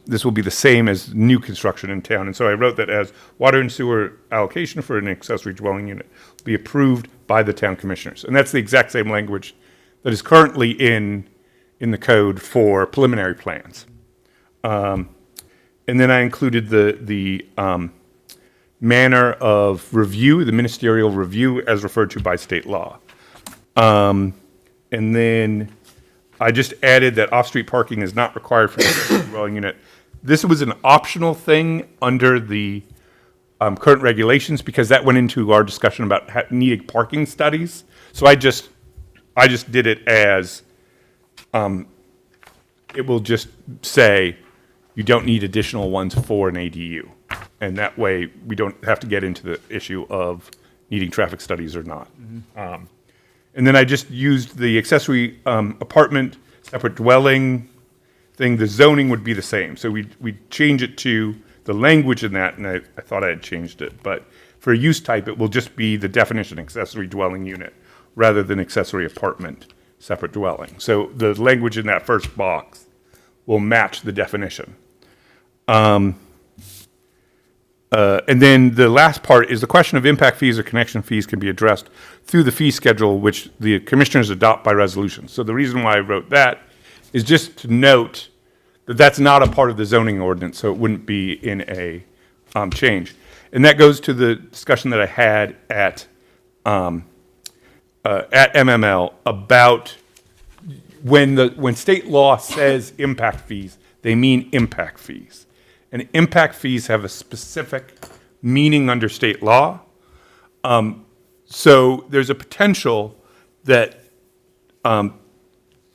S1: this will be the same as new construction in town. And so I wrote that as water and sewer allocation for an accessory dwelling unit will be approved by the town commissioners. And that's the exact same language that is currently in the code for preliminary plans. And then I included the manner of review, the ministerial review as referred to by state law. And then I just added that off-street parking is not required for the dwelling unit. This was an optional thing under the current regulations because that went into our discussion about needing parking studies. So I just did it as, it will just say you don't need additional ones for an ADU. And that way we don't have to get into the issue of needing traffic studies or not. And then I just used the accessory apartment, separate dwelling thing. The zoning would be the same. So we change it to the language in that, and I thought I had changed it. But for a use type, it will just be the definition accessory dwelling unit rather than accessory apartment, separate dwelling. So the language in that first box will match the definition. And then the last part is the question of impact fees or connection fees can be addressed through the fee schedule, which the commissioners adopt by resolution. So the reason why I wrote that is just to note that that's not a part of the zoning ordinance, so it wouldn't be in a change. And that goes to the discussion that I had at MML about when state law says impact fees, they mean impact fees. And impact fees have a specific meaning under state law. So there's a potential that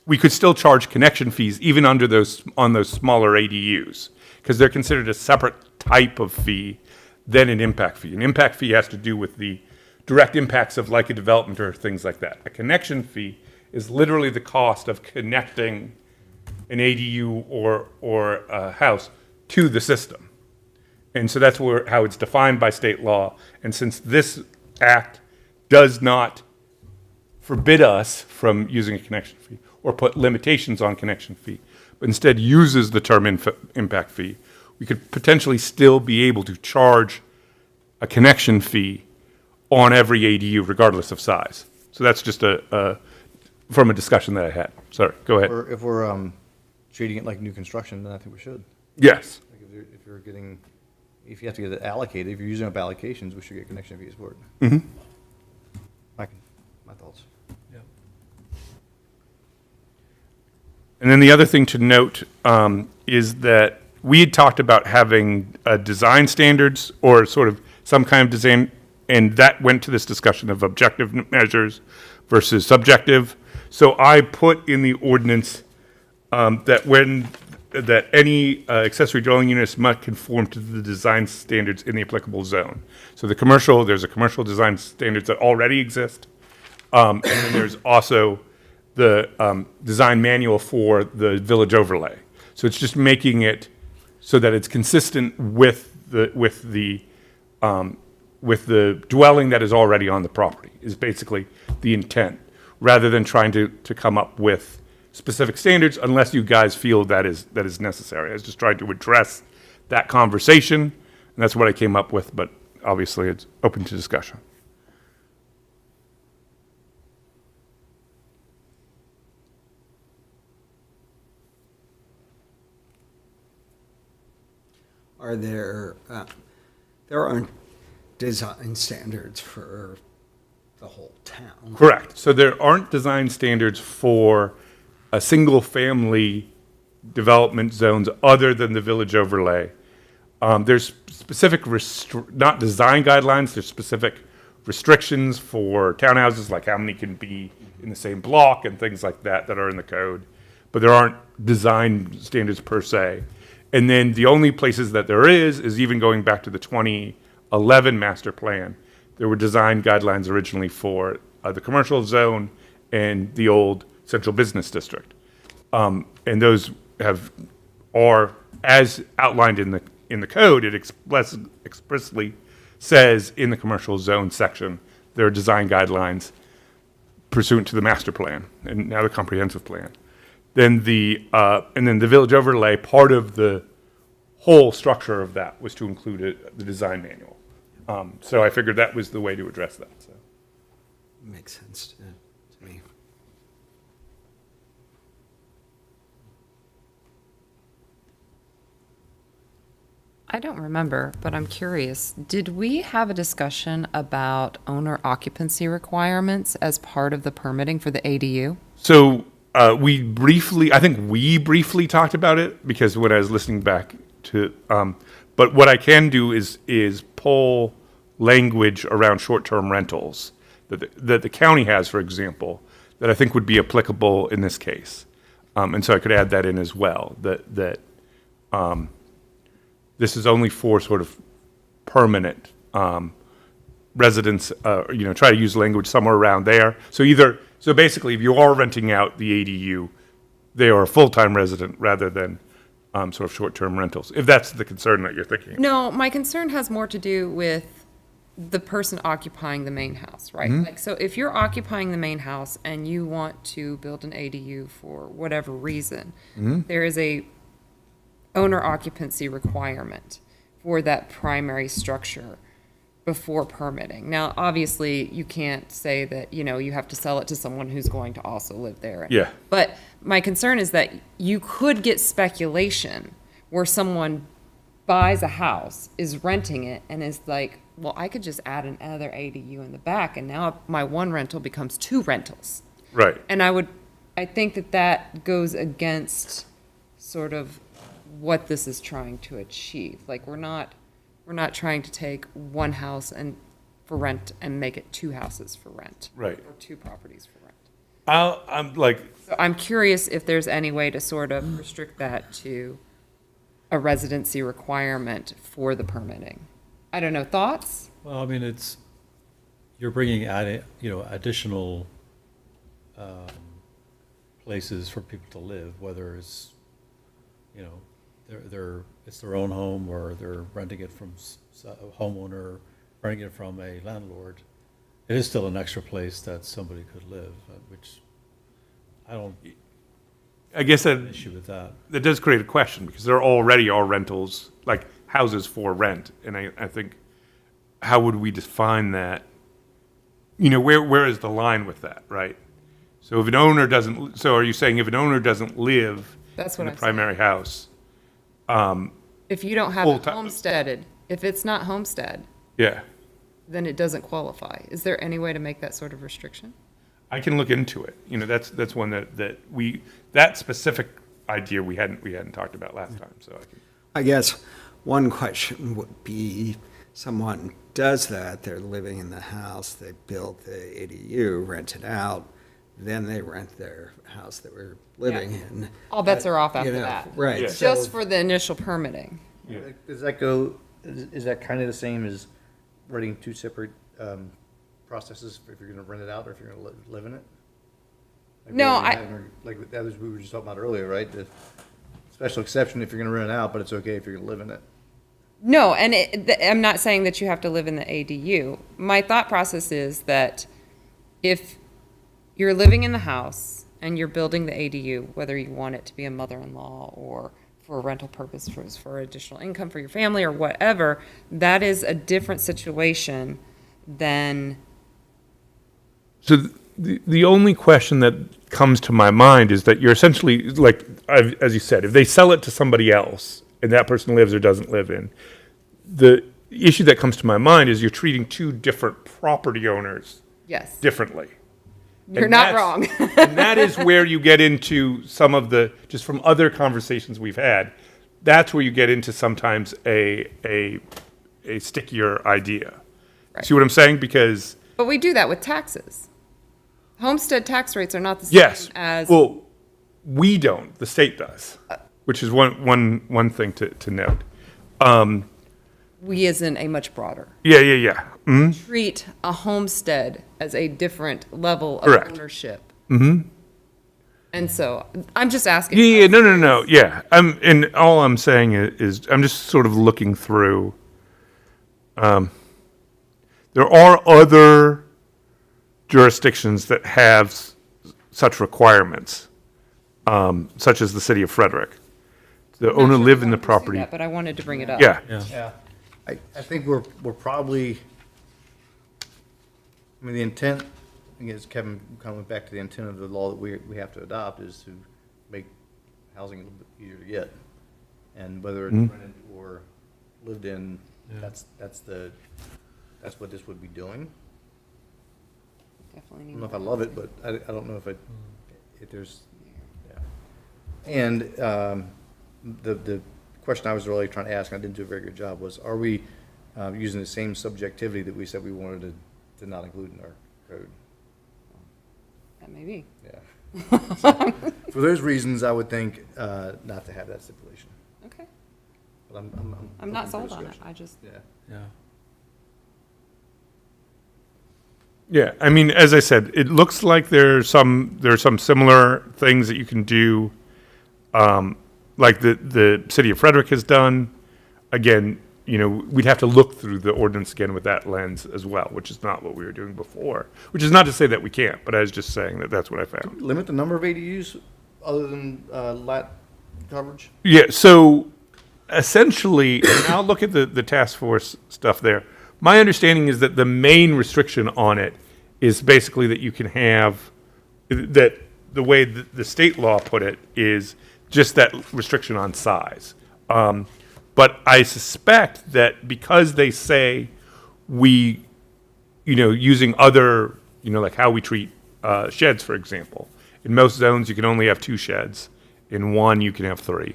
S1: we could still charge connection fees even under on those smaller ADUs because they're considered a separate type of fee than an impact fee. An impact fee has to do with the direct impacts of like a development or things like that. A connection fee is literally the cost of connecting an ADU or a house to the system. And so that's how it's defined by state law. And since this act does not forbid us from using a connection fee or put limitations on connection fee, but instead uses the term impact fee, we could potentially still be able to charge a connection fee on every ADU regardless of size. So that's just from a discussion that I had. Sorry, go ahead.
S4: Or if we're treating it like new construction, then I think we should.
S1: Yes.
S4: Like if you have to get it allocated, if you're using up allocations, we should get connection fees for it.
S1: Mm-hmm.
S4: My thoughts.
S1: And then the other thing to note is that we had talked about having design standards or sort of some kind of design, and that went to this discussion of objective measures versus subjective. So I put in the ordinance that any accessory dwelling units must conform to the design standards in the applicable zone. So there's a commercial design standards that already exist. And then there's also the design manual for the village overlay. So it's just making it so that it's consistent with the dwelling that is already on the property is basically the intent, rather than trying to come up with specific standards unless you guys feel that is necessary. I was just trying to address that conversation, and that's what I came up with, but obviously it's open to discussion.
S6: Are there aren't design standards for the whole town?
S1: Correct. So there aren't design standards for a single-family development zones other than the village overlay. There's specific, not design guidelines, there's specific restrictions for townhouses, like how many can be in the same block and things like that are in the code. But there aren't design standards per se. And then the only places that there is even going back to the 2011 master plan. There were design guidelines originally for the commercial zone and the old central business district. And those are, as outlined in the code, it expressly says in the commercial zone section, there are design guidelines pursuant to the master plan and now the comprehensive plan. Then and then the village overlay, part of the whole structure of that was to include the design manual. So I figured that was the way to address that, so.
S6: Makes sense to me.
S2: I don't remember, but I'm curious. Did we have a discussion about owner occupancy requirements as part of the permitting for the ADU?
S1: So I think we briefly talked about it because when I was listening back to, but what I can do is pull language around short-term rentals that the county has, for example, that I think would be applicable in this case. And so I could add that in as well, that this is only for sort of permanent residents, try to use language somewhere around there. So basically, if you are renting out the ADU, they are a full-time resident rather than sort of short-term rentals, if that's the concern that you're thinking.
S2: No, my concern has more to do with the person occupying the main house, right? Like, so if you're occupying the main house and you want to build an ADU for whatever reason, there is a owner occupancy requirement for that primary structure before permitting. Now, obviously, you can't say that, you have to sell it to someone who's going to also live there.
S1: Yeah.
S2: But my concern is that you could get speculation where someone buys a house, is renting it, and is like, well, I could just add another ADU in the back, and now my one rental becomes two rentals.
S1: Right.
S2: And I think that goes against sort of what this is trying to achieve. Like, we're not trying to take one house and for rent and make it two houses for rent.
S1: Right.
S2: Or two properties for rent.
S1: I'm like,
S2: So I'm curious if there's any way to sort of restrict that to a residency requirement for the permitting. I don't know, thoughts?
S7: Well, I mean, you're bringing additional places for people to live, whether it's, it's their own home or they're renting it from a homeowner, renting it from a landlord. It is still an extra place that somebody could live, which
S1: I guess
S7: an issue with that.
S1: that does create a question because there already are rentals, like houses for rent. And I think, how would we define that? Where is the line with that, right? So if an owner doesn't, so are you saying if an owner doesn't live
S2: That's
S1: in
S2: what
S1: the
S2: I'm saying.
S1: primary house?
S2: If you don't have it
S1: Full-time.
S2: homesteaded, if it's not homestead,
S1: Yeah,
S2: then it doesn't qualify. Is there any way to make that sort of restriction?
S1: I can look into it. That's one that specific idea we hadn't talked about last time. So I can.
S6: I guess one question would be, someone does that, they're living in the house, they build the ADU, rent it out, then they rent their house that we're living in.
S2: All bets are off
S6: You
S2: after
S6: know,
S2: that.
S6: Right.
S1: Yeah.
S6: so-
S2: Just for the initial permitting.
S4: Does that go, is that kind of the same as running two separate processes if you're gonna rent it out or if you're gonna live in it? Like
S2: No,
S4: what we had- Like that was, we were just talking about earlier, right? The special exception if you're gonna rent it out, but it's okay if you're gonna live in it.
S2: No, and I'm not saying that you have to live in the ADU. My thought process is that if you're living in the house and you're building the ADU, whether you want it to be a mother-in-law or for a rental purpose, for additional income for your family or whatever, that is a different situation than,
S1: So the only question that comes to my mind is that you're essentially, like, as you said, if they sell it to somebody else and that person lives or doesn't live in, the issue that comes to my mind is you're treating two different property owners
S2: yes,
S1: differently.
S2: you're
S1: And
S2: not
S1: that's-
S2: wrong.
S1: And that is where you get into some of the, just from other conversations we've had, that's where you get into sometimes a stickier idea.
S2: Right.
S1: See what I'm saying? Because,
S2: But we do that with taxes. Homestead tax rates are not the same
S1: yes,
S2: as.
S1: well, we don't, the state does, which is one thing to note.
S2: we isn't a much broader.
S1: Yeah, yeah, yeah. Mhm.
S2: Treat a homestead as a different level of
S1: Correct.
S2: ownership. And so I'm just asking.
S1: Yeah, yeah, no, no, no, yeah. And all I'm saying is I'm just sort of looking through. There are other jurisdictions that have such requirements, such as the city of Frederick. The
S2: I'm not
S1: owner
S2: sure
S1: live
S2: we
S1: in the
S2: want to pursue
S1: property.
S2: that, but I wanted to bring it up.
S1: Yeah,
S4: Yeah, I think we're probably, I mean, the intent, I guess Kevin coming back to the intent of the law that we have to adopt is to make housing a little bit easier to get. And whether it's rented or lived in, that's what this would be doing.
S2: Definitely
S4: I
S2: need
S4: don't know if
S2: more.
S4: I love it, but I don't know if there's, yeah. And the question I was really trying to ask, and I didn't do a very good job, was are we using the same subjectivity that we said we wanted to not include in our code?
S2: That may be.
S4: Yeah. So, for those reasons, I would think not to have that stipulation.
S2: Okay.
S4: But
S2: I'm not
S4: open for
S2: sold on it.
S4: discussion.
S2: I just,
S4: Yeah.
S7: Yeah.
S1: yeah. I mean, as I said, it looks like there's some similar things that you can do, like the city of Frederick has done. Again, you know, we'd have to look through the ordinance again with that lens as well, which is not what we were doing before. Which is not to say that we can't, but I was just saying that that's what I found.
S4: Limit the number of ADUs other than lot coverage?
S1: Yeah, so essentially, and I'll look at the task force stuff there. My understanding is that the main restriction on it is basically that you can have, that the way the state law put it is just that restriction on size. But I suspect that because they say we, you know, using other, you know, like how we treat sheds, for example. In most zones, you can only have 2 sheds. In one, you can have 3.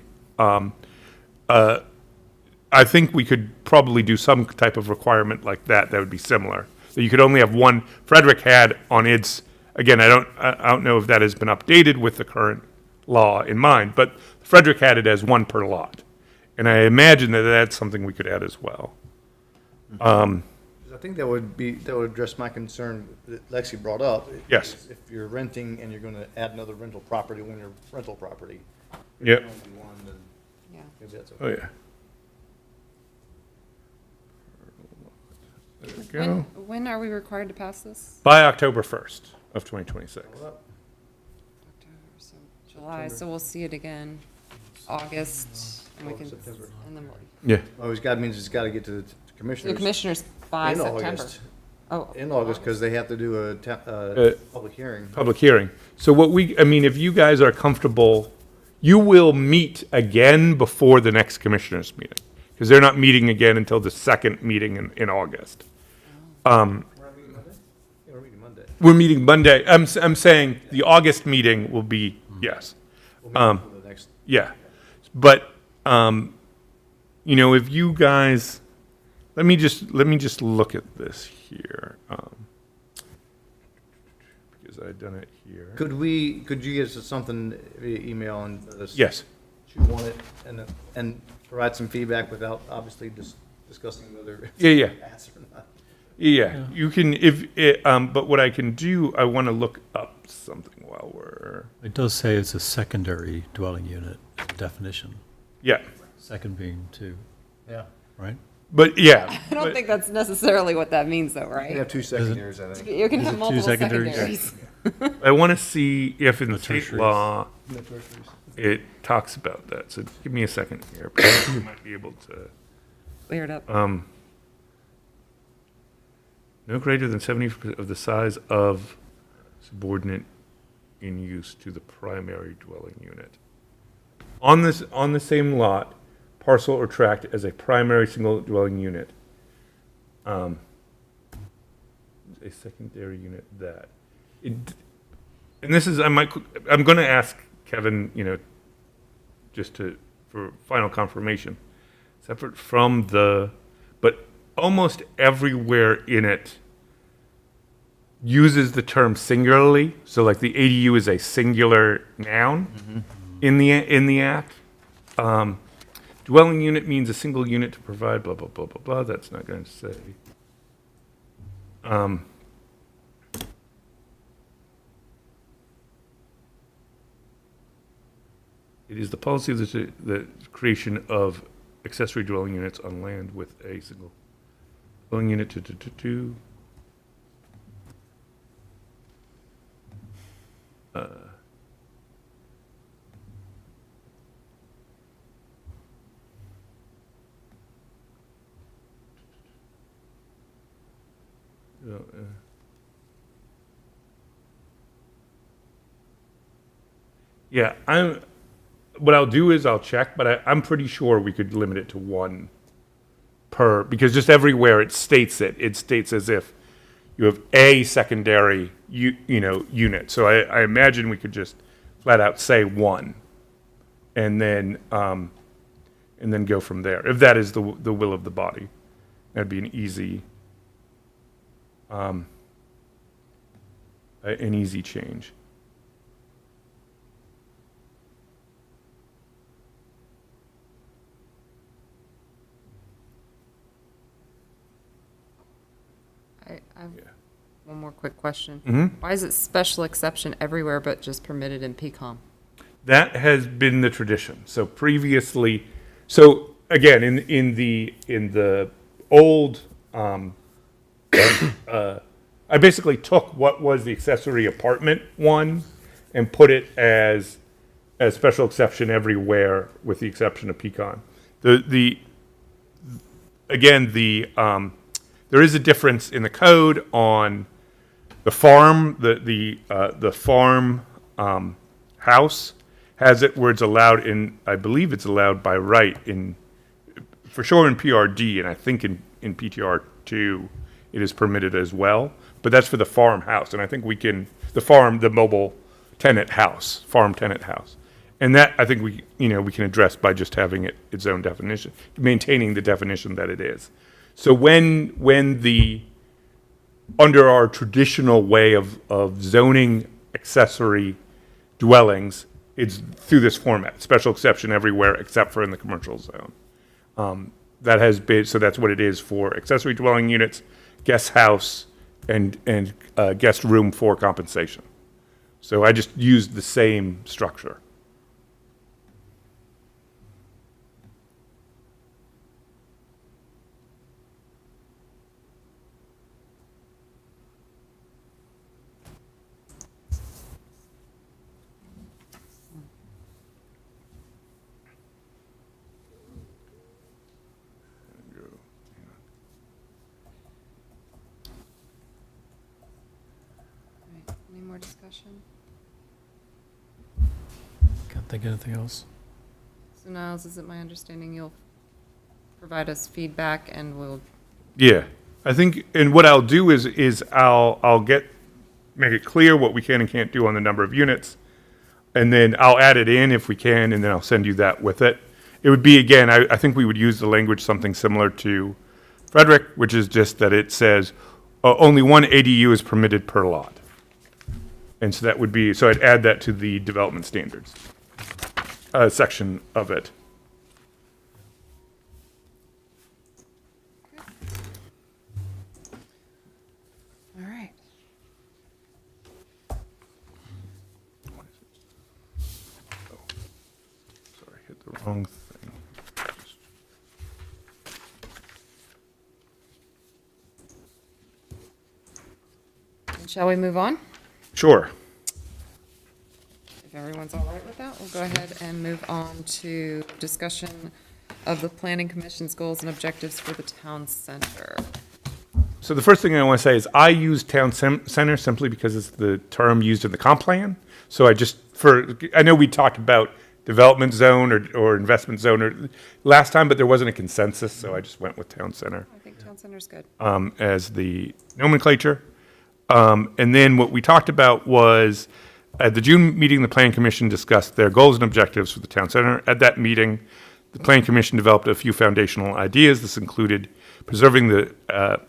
S1: I think we could probably do some type of requirement like that that would be similar. That you could only have one. Frederick had on its, again, I don't know if that has been updated with the current law in mind, but Frederick had it as 1 per lot. And I imagine that that's something we could add as well.
S4: I think that would address my concern that Lexi brought up.
S1: Yes.
S4: Is if you're renting and you're gonna add another rental property when you're rental property. if
S1: Yep.
S4: you only do one, then
S2: yeah.
S4: maybe that's
S1: Oh,
S4: okay.
S1: yeah. There we go.
S2: When are we required to pass this?
S1: By October 1st of 2026.
S2: October, so July, so we'll see it again, August, and we can,
S4: September.
S2: and then we'll,
S1: Yeah.
S4: Well, it's gotta get to the
S2: the
S4: commissioners
S2: commissioners by
S4: in
S2: September.
S4: August.
S2: Oh.
S4: In August, because they have to do a public hearing.
S1: Public hearing. So I mean, if you guys are comfortable, you will meet again before the next commissioners meeting. Because they're not meeting again until the second meeting in August.
S4: We're meeting Monday? Yeah, we're meeting Monday.
S1: We're meeting Monday. I'm saying the August meeting will be, yes.
S4: We'll meet for the next.
S1: Yeah. But, you know, if you guys, let me just look at this here. Because I've done it here.
S4: Could you get us something via email and let us?
S1: Yes.
S4: You want it and provide some feedback without obviously discussing whether.
S1: Yeah, yeah.
S4: Pass or not.
S1: Yeah, you can, but what I can do, I want to look up something while we're,
S7: It does say it's a secondary dwelling unit definition,
S1: yeah.
S7: second being 2,
S4: Yeah.
S7: right?
S1: But, yeah.
S2: I don't think that's necessarily what that means though,
S4: You can
S2: right?
S4: have 2 secondaries, I think.
S2: You can
S7: Is
S2: have
S7: it two
S2: multiple
S7: secondaries?
S2: secondaries.
S1: I want to see if in the state
S7: tertiaries.
S1: law, it talks about that. So give me a second here. Perhaps you might be able to.
S2: Clear it up.
S1: No greater than 70% of the size of subordinate in use to the primary dwelling unit. On the same lot, parcel or tract as a primary single dwelling unit. A secondary unit that. And this is, I'm going to ask Kevin, you know, just for final confirmation. Separate from but almost everywhere in it uses the term singularly. So like the ADU is a singular noun in the act. Dwelling unit means a single unit to provide blah, blah, blah, blah, blah. That's not going to say. It is the policy of the creation of accessory dwelling units on land with a single dwelling unit to. Yeah, what I'll do is I'll check, but I'm pretty sure we could limit it to one per, because just everywhere it states as if you have a secondary, unit. So I imagine we could just flat out say one, and then go from there. If that is the will of the body, that'd be an easy change.
S2: I have one more quick question.
S1: Mm-hmm.
S2: Why is it special exception everywhere but just permitted in PCOM?
S1: That has been the tradition. So previously, so again, in the old, I basically took what was the accessory apartment one and put it as a special exception everywhere, with the exception of pecan. There is a difference in the code on the farm. The farm house has it where it's allowed in. I believe it's allowed by right for sure in PRD, and I think in PTR 2 it is permitted as well. But that's for the farmhouse, and I think the mobile tenant house, farm tenant house, and that I think we can address by just having it its own definition, maintaining the definition that it is. So when under our traditional way of zoning accessory dwellings, it's through this format, special exception everywhere except for in the commercial zone. That has been, so that's what it is for accessory dwelling units, guest house, and guest room for compensation. So I just used the same structure.
S2: Any more discussion?
S7: Can't think of anything else.
S2: So Niles, is it my understanding you'll provide us feedback and we'll,
S1: Yeah, I think, and what I'll do is I'll make it clear what we can and can't do on the number of units, and then I'll add it in if we can, and then I'll send you that with it. It would be, again, I think we would use the language something similar to Frederick, which is just that it says only one ADU is permitted per lot. And so that would be, so I'd add that to the development standards section of it.
S2: all right.
S1: Sorry, hit the wrong thing.
S2: And shall we move on?
S1: Sure.
S2: If everyone's all right with that, we'll go ahead and move on to discussion of the Planning Commission's goals and objectives for the town center.
S1: So the first thing I want to say is I use town center simply because it's the term used in the comp plan. So I know we talked about development zone or investment zone last time, but there wasn't a consensus, so I just went with town center
S2: I think town center's good.
S1: as the nomenclature. And then what we talked about was at the June meeting, the Planning Commission discussed their goals and objectives for the town center. At that meeting, the Planning Commission developed a few foundational ideas. This included preserving the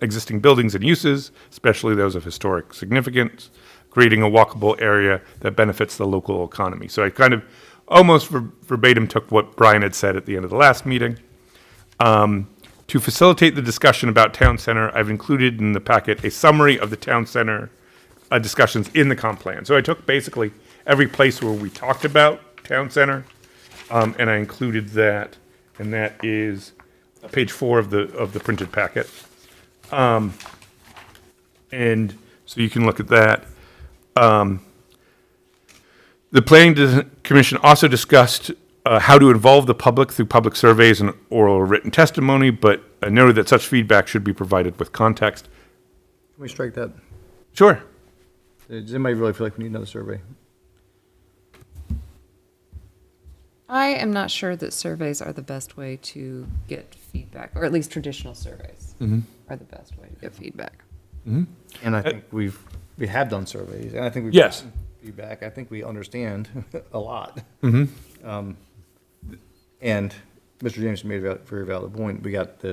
S1: existing buildings and uses, especially those of historic significance, creating a walkable area that benefits the local economy. So I kind of almost verbatim took what Brian had said at the end of the last meeting. To facilitate the discussion about town center, I've included in the packet a summary of the town center discussions in the comp plan. So I took basically every place where we talked about town center, and I included that, and that is page 4 of the printed packet. And so you can look at that. The Planning Commission also discussed how to involve the public through public surveys and oral or written testimony, but noted that such feedback should be provided with context.
S4: Can we strike that?
S1: Sure.
S4: Does anybody really feel like we need another survey?
S2: I am not sure that surveys are the best way to get feedback, or at least traditional surveys are the best way to get feedback.
S4: And I think we have done surveys, and I think we've
S1: Yes.
S4: gotten feedback. I think we understand a lot. And Mr. James made a very valid point. We got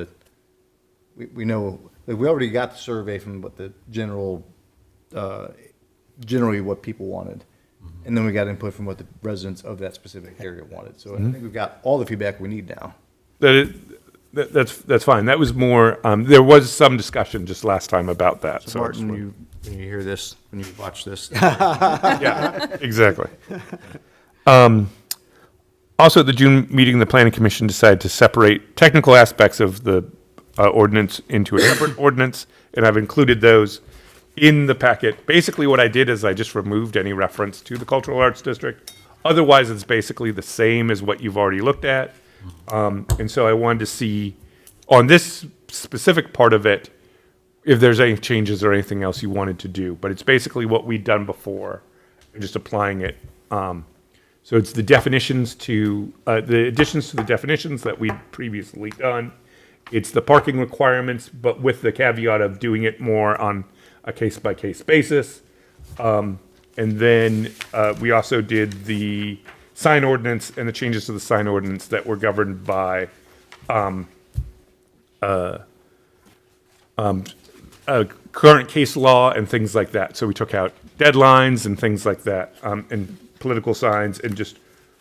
S4: we know, like, we already got the survey from what the generally what people wanted. And then we got input from what the residents of that specific area wanted. So I think we've got all the feedback we need now.
S1: That's fine. That was more, there was some discussion just last time about that.
S4: So
S1: So I just
S4: Martin, when you hear this, when you watch this,
S1: yeah, exactly. Also, at the June meeting, the Planning Commission decided to separate technical aspects of the ordinance into a separate ordinance, and I've included those in the packet. Basically, what I did is I just removed any reference to the Cultural Arts District. Otherwise, it's basically the same as what you've already looked at. And so I wanted to see, on this specific part of it, if there's any changes or anything else you wanted to do. But it's basically what we'd done before, and just applying it. So it's the definitions to, the additions to the definitions that we'd previously done. It's the parking requirements, but with the caveat of doing it more on a case-by-case basis. And then we also did the sign ordinance and the changes to the sign ordinance that were governed by current case law and things like that. So we took out deadlines and things like that, and political signs, and just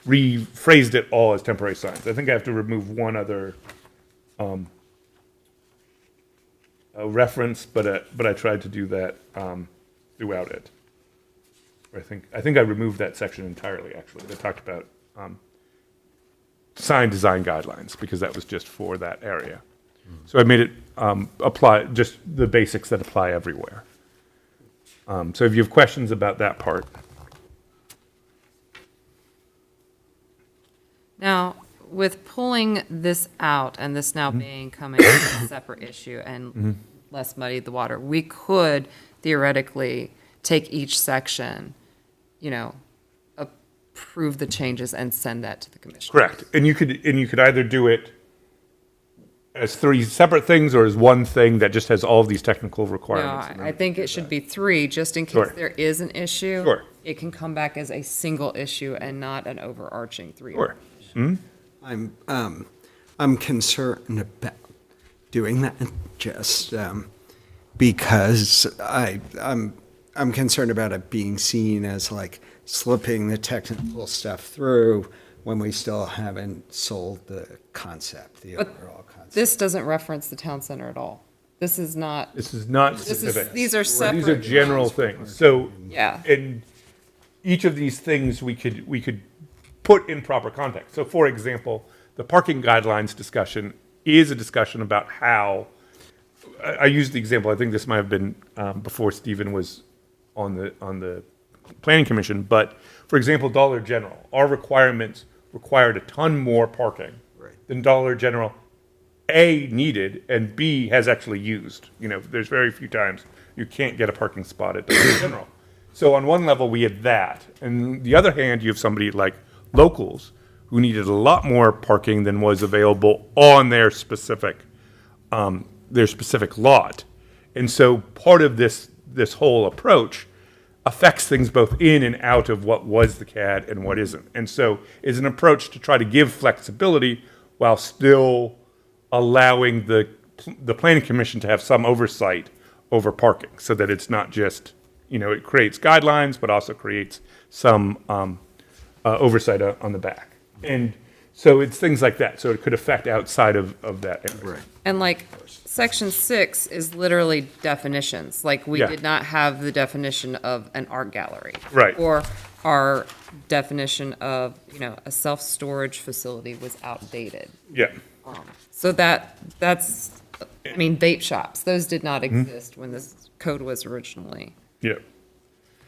S1: rephrased it all as temporary signs. I think I have to remove one other reference, but I tried to do that throughout it. I think I removed that section entirely, actually, that talked about sign design guidelines, because that was just for that area. So I made it apply, just the basics that apply everywhere. So if you have questions about that part.
S2: Now, with pulling this out and this now being coming as a separate issue and less muddy the water, we could theoretically take each section, approve the changes and send that to the commission.
S1: Correct. And you could either do it as 3 separate things or as one thing that just has all of these technical
S2: No,
S1: requirements.
S2: I think it should be 3, just in case
S1: Sure.
S2: there is an issue.
S1: Sure.
S2: It can come back as a single issue and not an overarching 3.
S1: Sure.
S6: I'm concerned about doing that just because I'm concerned about it being seen as like slipping the technical stuff through when we still haven't sold the concept, the
S2: But
S6: overall concept.
S2: This doesn't reference the town center at all. This is not,
S1: This is not
S2: this is,
S1: specific.
S2: these are separate.
S1: These are general things. So,
S2: Yeah.
S1: and each of these things we could put in proper context. So, for example, the parking guidelines discussion is a discussion about how, I used the example, I think this might have been before Stephen was on the Planning Commission, but for example, Dollar General, our requirements required a ton more parking than Dollar General A, needed, and B, has actually used. There's very few times you can't get a parking spot at Dollar General. So on one level, we had that. And on the other hand, you have somebody like Locals, who needed a lot more parking than was available on their specific lot. And so part of this whole approach affects things both in and out of what was the CAD and what isn't. And so it's an approach to try to give flexibility while still allowing the Planning Commission to have some oversight over parking, so that it's not just, it creates guidelines, but also creates some oversight on the back. And so it's things like that. So it could affect outside of that area.
S2: And like, section 6 is literally definitions. Like, we
S1: Yeah.
S2: did not have the definition of an art gallery.
S1: Right.
S2: Or our definition of, a self-storage facility was outdated.
S1: Yeah.
S2: So that's, vape shops, those did not exist when this code was originally
S1: Yeah.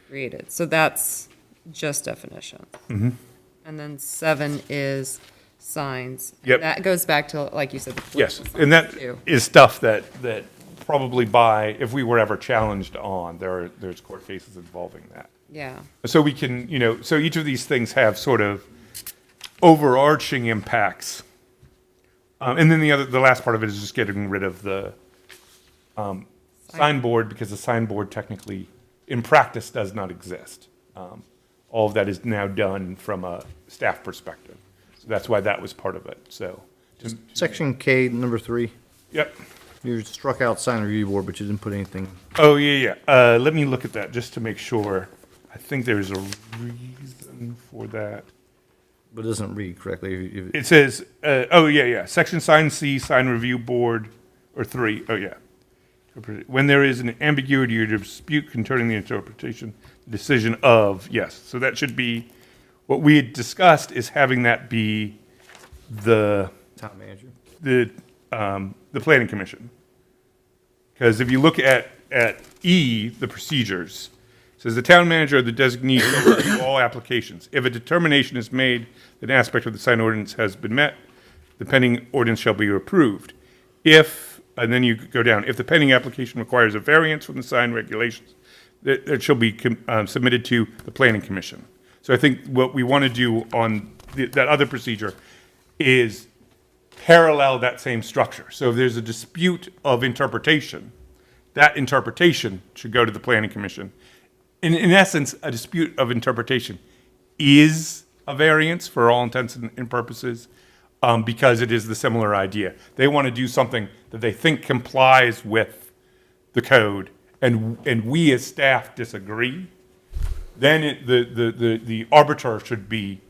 S2: created. So that's just definition. And then 7 is signs. And
S1: Yep.
S2: that goes back to, like you said, the
S1: Yes,
S2: political
S1: and that
S2: signs, too.
S1: is stuff that probably if we were ever challenged on, there's court cases involving that.
S2: Yeah.
S1: So we can, so each of these things have sort of overarching impacts. And then the last part of it is just getting rid of the signboard, because the signboard technically, in practice, does not exist. All of that is now done from a staff perspective. So that's why that was part of it, so.
S4: Section K, number 3,
S1: Yep.
S4: you struck out sign review board, but you didn't put anything.
S1: Oh, yeah. Let me look at that just to make sure. I think there's a reason for that.
S4: But it doesn't read correctly.
S1: It says, section sign C, sign review board, or 3, when there is an ambiguity or dispute concerning the interpretation, decision of, yes. So that should be, what we had discussed is having that be the
S4: Town manager.
S1: the planning commission. Because if you look at E, the procedures, it says the town manager or the designee shall review all applications. If a determination is made that an aspect of the sign ordinance has been met, the pending ordinance shall be approved. And then you go down, if the pending application requires a variance from the sign regulations, that shall be submitted to the planning commission. So I think what we want to do on that other procedure is parallel that same structure. So if there's a dispute of interpretation, that interpretation should go to the planning commission. In essence, a dispute of interpretation is a variance for all intents and purposes, because it is the similar idea. They want to do something that they think complies with the code, and we as staff disagree, then the arbiter should be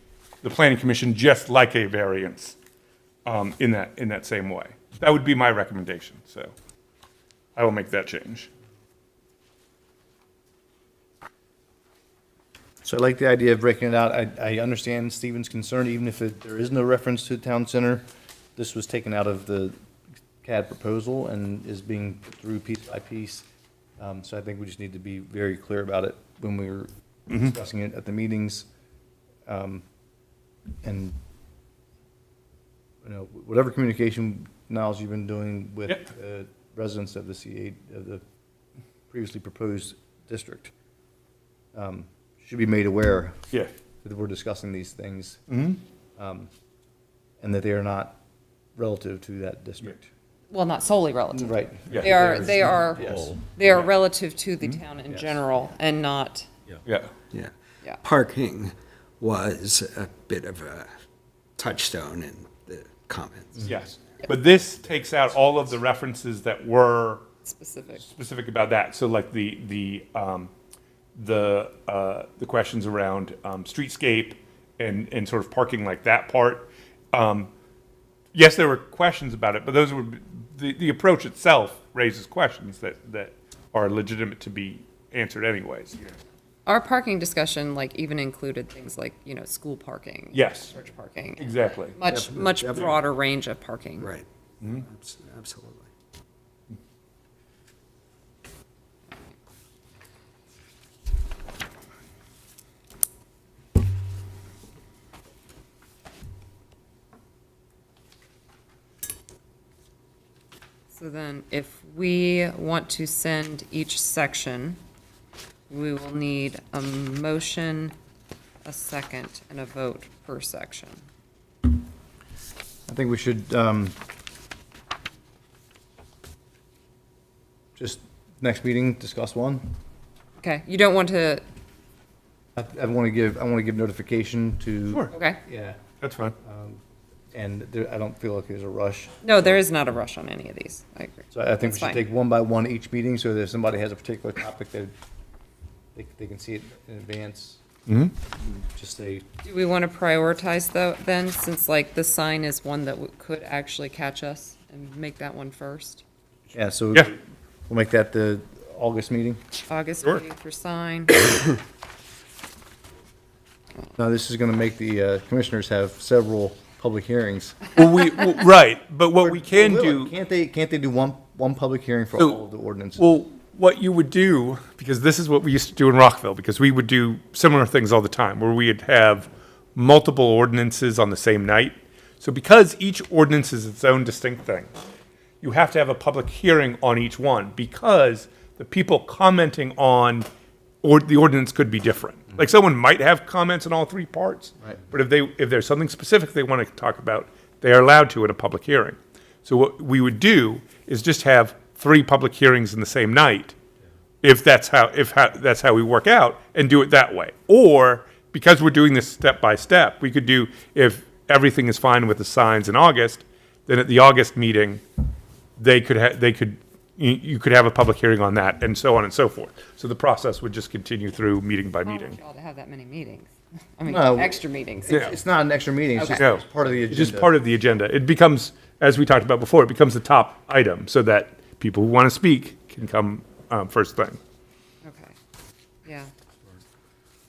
S1: the planning commission, just like a variance, in that same way. That would be my recommendation, so I will make that change.
S4: So I like the idea of breaking it out. I understand Stephen's concern, even if there is no reference to the town center. This was taken out of the CAD proposal and is being put through piece by piece. So I think we just need to be very clear about it when we were discussing it at the meetings. And, whatever communication, Niles, you've been doing with
S1: Yep.
S4: residents of the C8, of the previously proposed district, should be made aware
S1: Yeah.
S4: that we're discussing these things, and that they are not relative to that district.
S2: Well, not solely relative.
S4: Right.
S1: Yeah.
S2: They are
S4: Yes.
S2: relative to the town in general and not,
S1: Yeah.
S6: Yeah.
S2: Yeah.
S6: Parking was a bit of a touchstone in the comments.
S1: Yes. But this takes out all of the references that were
S2: specific.
S1: specific about that. So like the questions around streetscape and sort of parking, like that part. Yes, there were questions about it, but those were the approach itself raises questions that are legitimate to be answered anyways.
S2: Our parking discussion, like, even included things like, school parking.
S1: Yes.
S2: Church parking.
S1: Exactly.
S2: Much broader range of parking.
S6: Right. Absolutely.
S2: So then, if we want to send each section, we will need a motion, a second, and a vote per section.
S4: I think we should, just next meeting, discuss one.
S2: Okay, you don't want to,
S4: I want to give notification to.
S1: Sure.
S2: okay?
S4: Yeah,
S1: That's fine.
S4: and I don't feel like there's a rush.
S2: No, there is not a rush on any of these. I agree.
S4: So I think we
S2: That's
S4: should
S2: fine.
S4: take one by one each meeting, so that if somebody has a particular topic that they can see it in advance. Just a,
S2: Do we want to prioritize though, then, since like the sign is one that could actually catch us and make that one first?
S4: yeah, so
S1: Yeah.
S4: we'll make that the August meeting.
S2: August
S1: Sure.
S2: meeting for sign.
S4: Now, this is gonna make the commissioners have several public hearings.
S1: Right, but what we can do.
S4: Can't they do one public hearing for
S1: So-
S4: all of the ordinances?
S1: Well, what you would do, because this is what we used to do in Rockville, because we would do similar things all the time, where we'd have multiple ordinances on the same night. So because each ordinance is its own distinct thing, you have to have a public hearing on each one, because the people commenting on the ordinance could be different. Like, someone might have comments on all three parts,
S4: Right.
S1: but if there's something specific they want to talk about, they are allowed to at a public hearing. So what we would do is just have 3 public hearings in the same night, if that's how we work out, and do it that way. Or, because we're doing this step by step, we could do, if everything is fine with the signs in August, then at the August meeting, you could have a public hearing on that, and so on and so forth. So the process would just continue through meeting by
S2: I don't want
S1: meeting.
S2: y'all to have that many meetings. I mean,
S4: No.
S2: extra meetings.
S1: Yeah.
S4: It's not an extra meeting, it's just
S1: No.
S4: it's part of the
S1: It's
S4: agenda.
S1: just part of the agenda. It becomes, as we talked about before, it becomes the top item, so that people who want to speak can come first thing.
S2: Okay, yeah.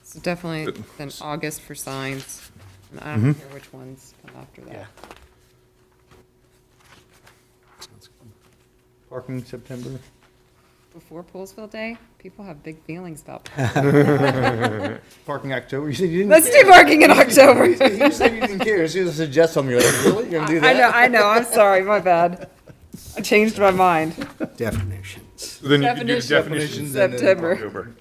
S2: So definitely then August for signs, and I don't care which ones come after that.
S4: Parking September.
S2: Before Poolesville Day, people have big feelings about.
S4: Parking October. You said you didn't.
S2: Let's do parking in October.
S4: You said you didn't care. As soon as I suggest something, you're like, really? You're gonna do that?
S2: I know, I'm sorry, my bad. I changed my mind.
S6: Definitions.
S1: So then you can do
S2: Definitions.
S1: definitions in
S2: September.
S1: October.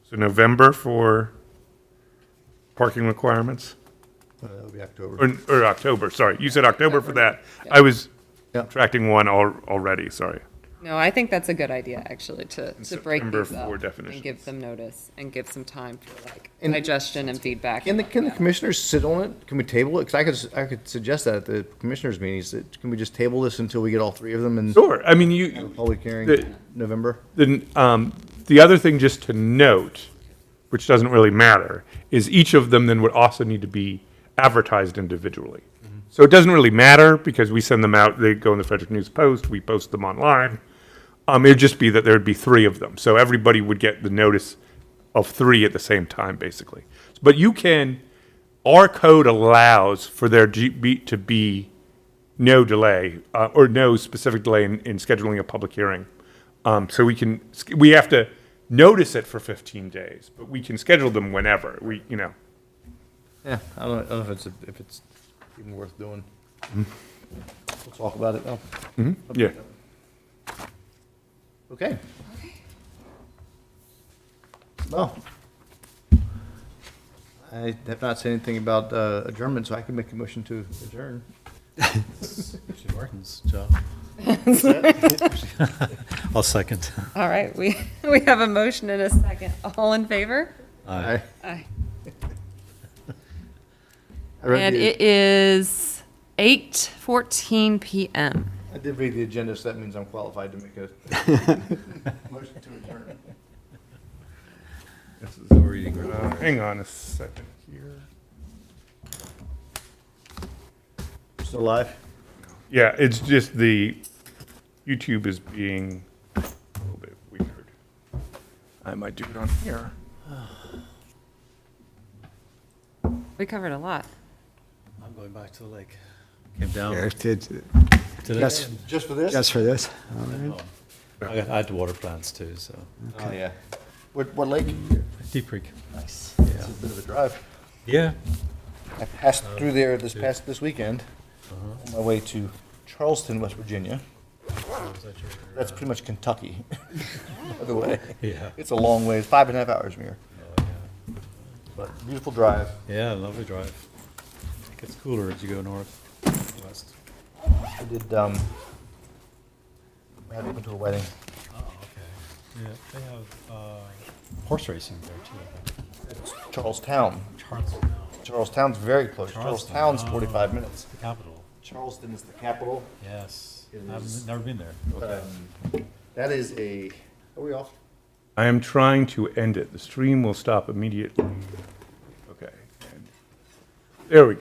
S1: So November for parking requirements,
S4: That'll be October.
S1: or October, sorry. You said October for that. I was
S4: Yeah.
S1: tracking one already, sorry.
S2: No, I think that's a good idea, actually, to break
S1: September
S2: these up
S1: for
S2: and
S1: definitions.
S2: give them notice and give some time for like
S4: And-
S2: digestion and feedback.
S4: Can the commissioners sit on it? Can we table it? Because I could suggest that at the commissioners' meetings, that can we just table this until we get all 3 of them and
S1: Sure, I mean,
S4: have a
S1: you,
S4: public hearing
S1: the-
S4: in November?
S1: the other thing just to note, which doesn't really matter, is each of them then would also need to be advertised individually. So it doesn't really matter, because we send them out, they go in the Frederick News Post, we post them online. It'd just be that there'd be 3 of them, so everybody would get the notice of 3 at the same time, basically. But our code allows for there to be no delay, or no specific delay in scheduling a public hearing. So we have to notice it for 15 days, but we can schedule them whenever,
S4: Yeah, I don't know if it's even worth doing. We'll talk about it though.
S1: yeah.
S4: Okay. Well, I have not said anything about adjournment, so I can make a motion to adjourn.
S7: Actually, Martin's job. I'll second.
S2: All right, we have a motion and a second. All in favor?
S4: Aye.
S2: Aye.
S4: I read
S2: And
S4: the-
S2: it is 8:14 PM.
S4: I did read the agenda, so that means I'm qualified to make a motion to adjourn.
S1: Hang on a second here.
S4: Still live?
S1: Yeah, it's just the YouTube is being a little bit weird. I might do it on here.
S2: We covered a lot.
S7: I'm going back to the lake. Came down
S6: Here,
S7: today.
S4: Just for this?
S6: just for this?
S7: I had the water plants too, so.
S4: Oh, yeah. What lake?
S7: Deep Creek.
S4: Nice. It's a bit of a drive.
S7: Yeah.
S4: I passed through there this weekend on my way to Charleston, West Virginia. That's pretty much Kentucky, by the way.
S7: Yeah.
S4: It's a long way, 5.5 hours from here. But beautiful drive.
S7: Yeah, lovely drive. It gets cooler as you go north, west.
S4: I did, I went to a wedding.
S7: Oh, okay. Yeah, they have horse racing there too.
S4: It's Charlestown.
S7: Charleston,
S4: Charlestown's very close.
S7: Charleston,
S4: Charlestown's
S7: oh.
S4: 45 minutes.
S7: the capital.
S4: Charleston is the capital.
S7: Yes.
S4: It
S7: I've
S4: is.
S7: never been there. Okay.
S4: That is a, are we off?
S1: I am trying to end it. The stream will stop immediately. Okay. And there we go.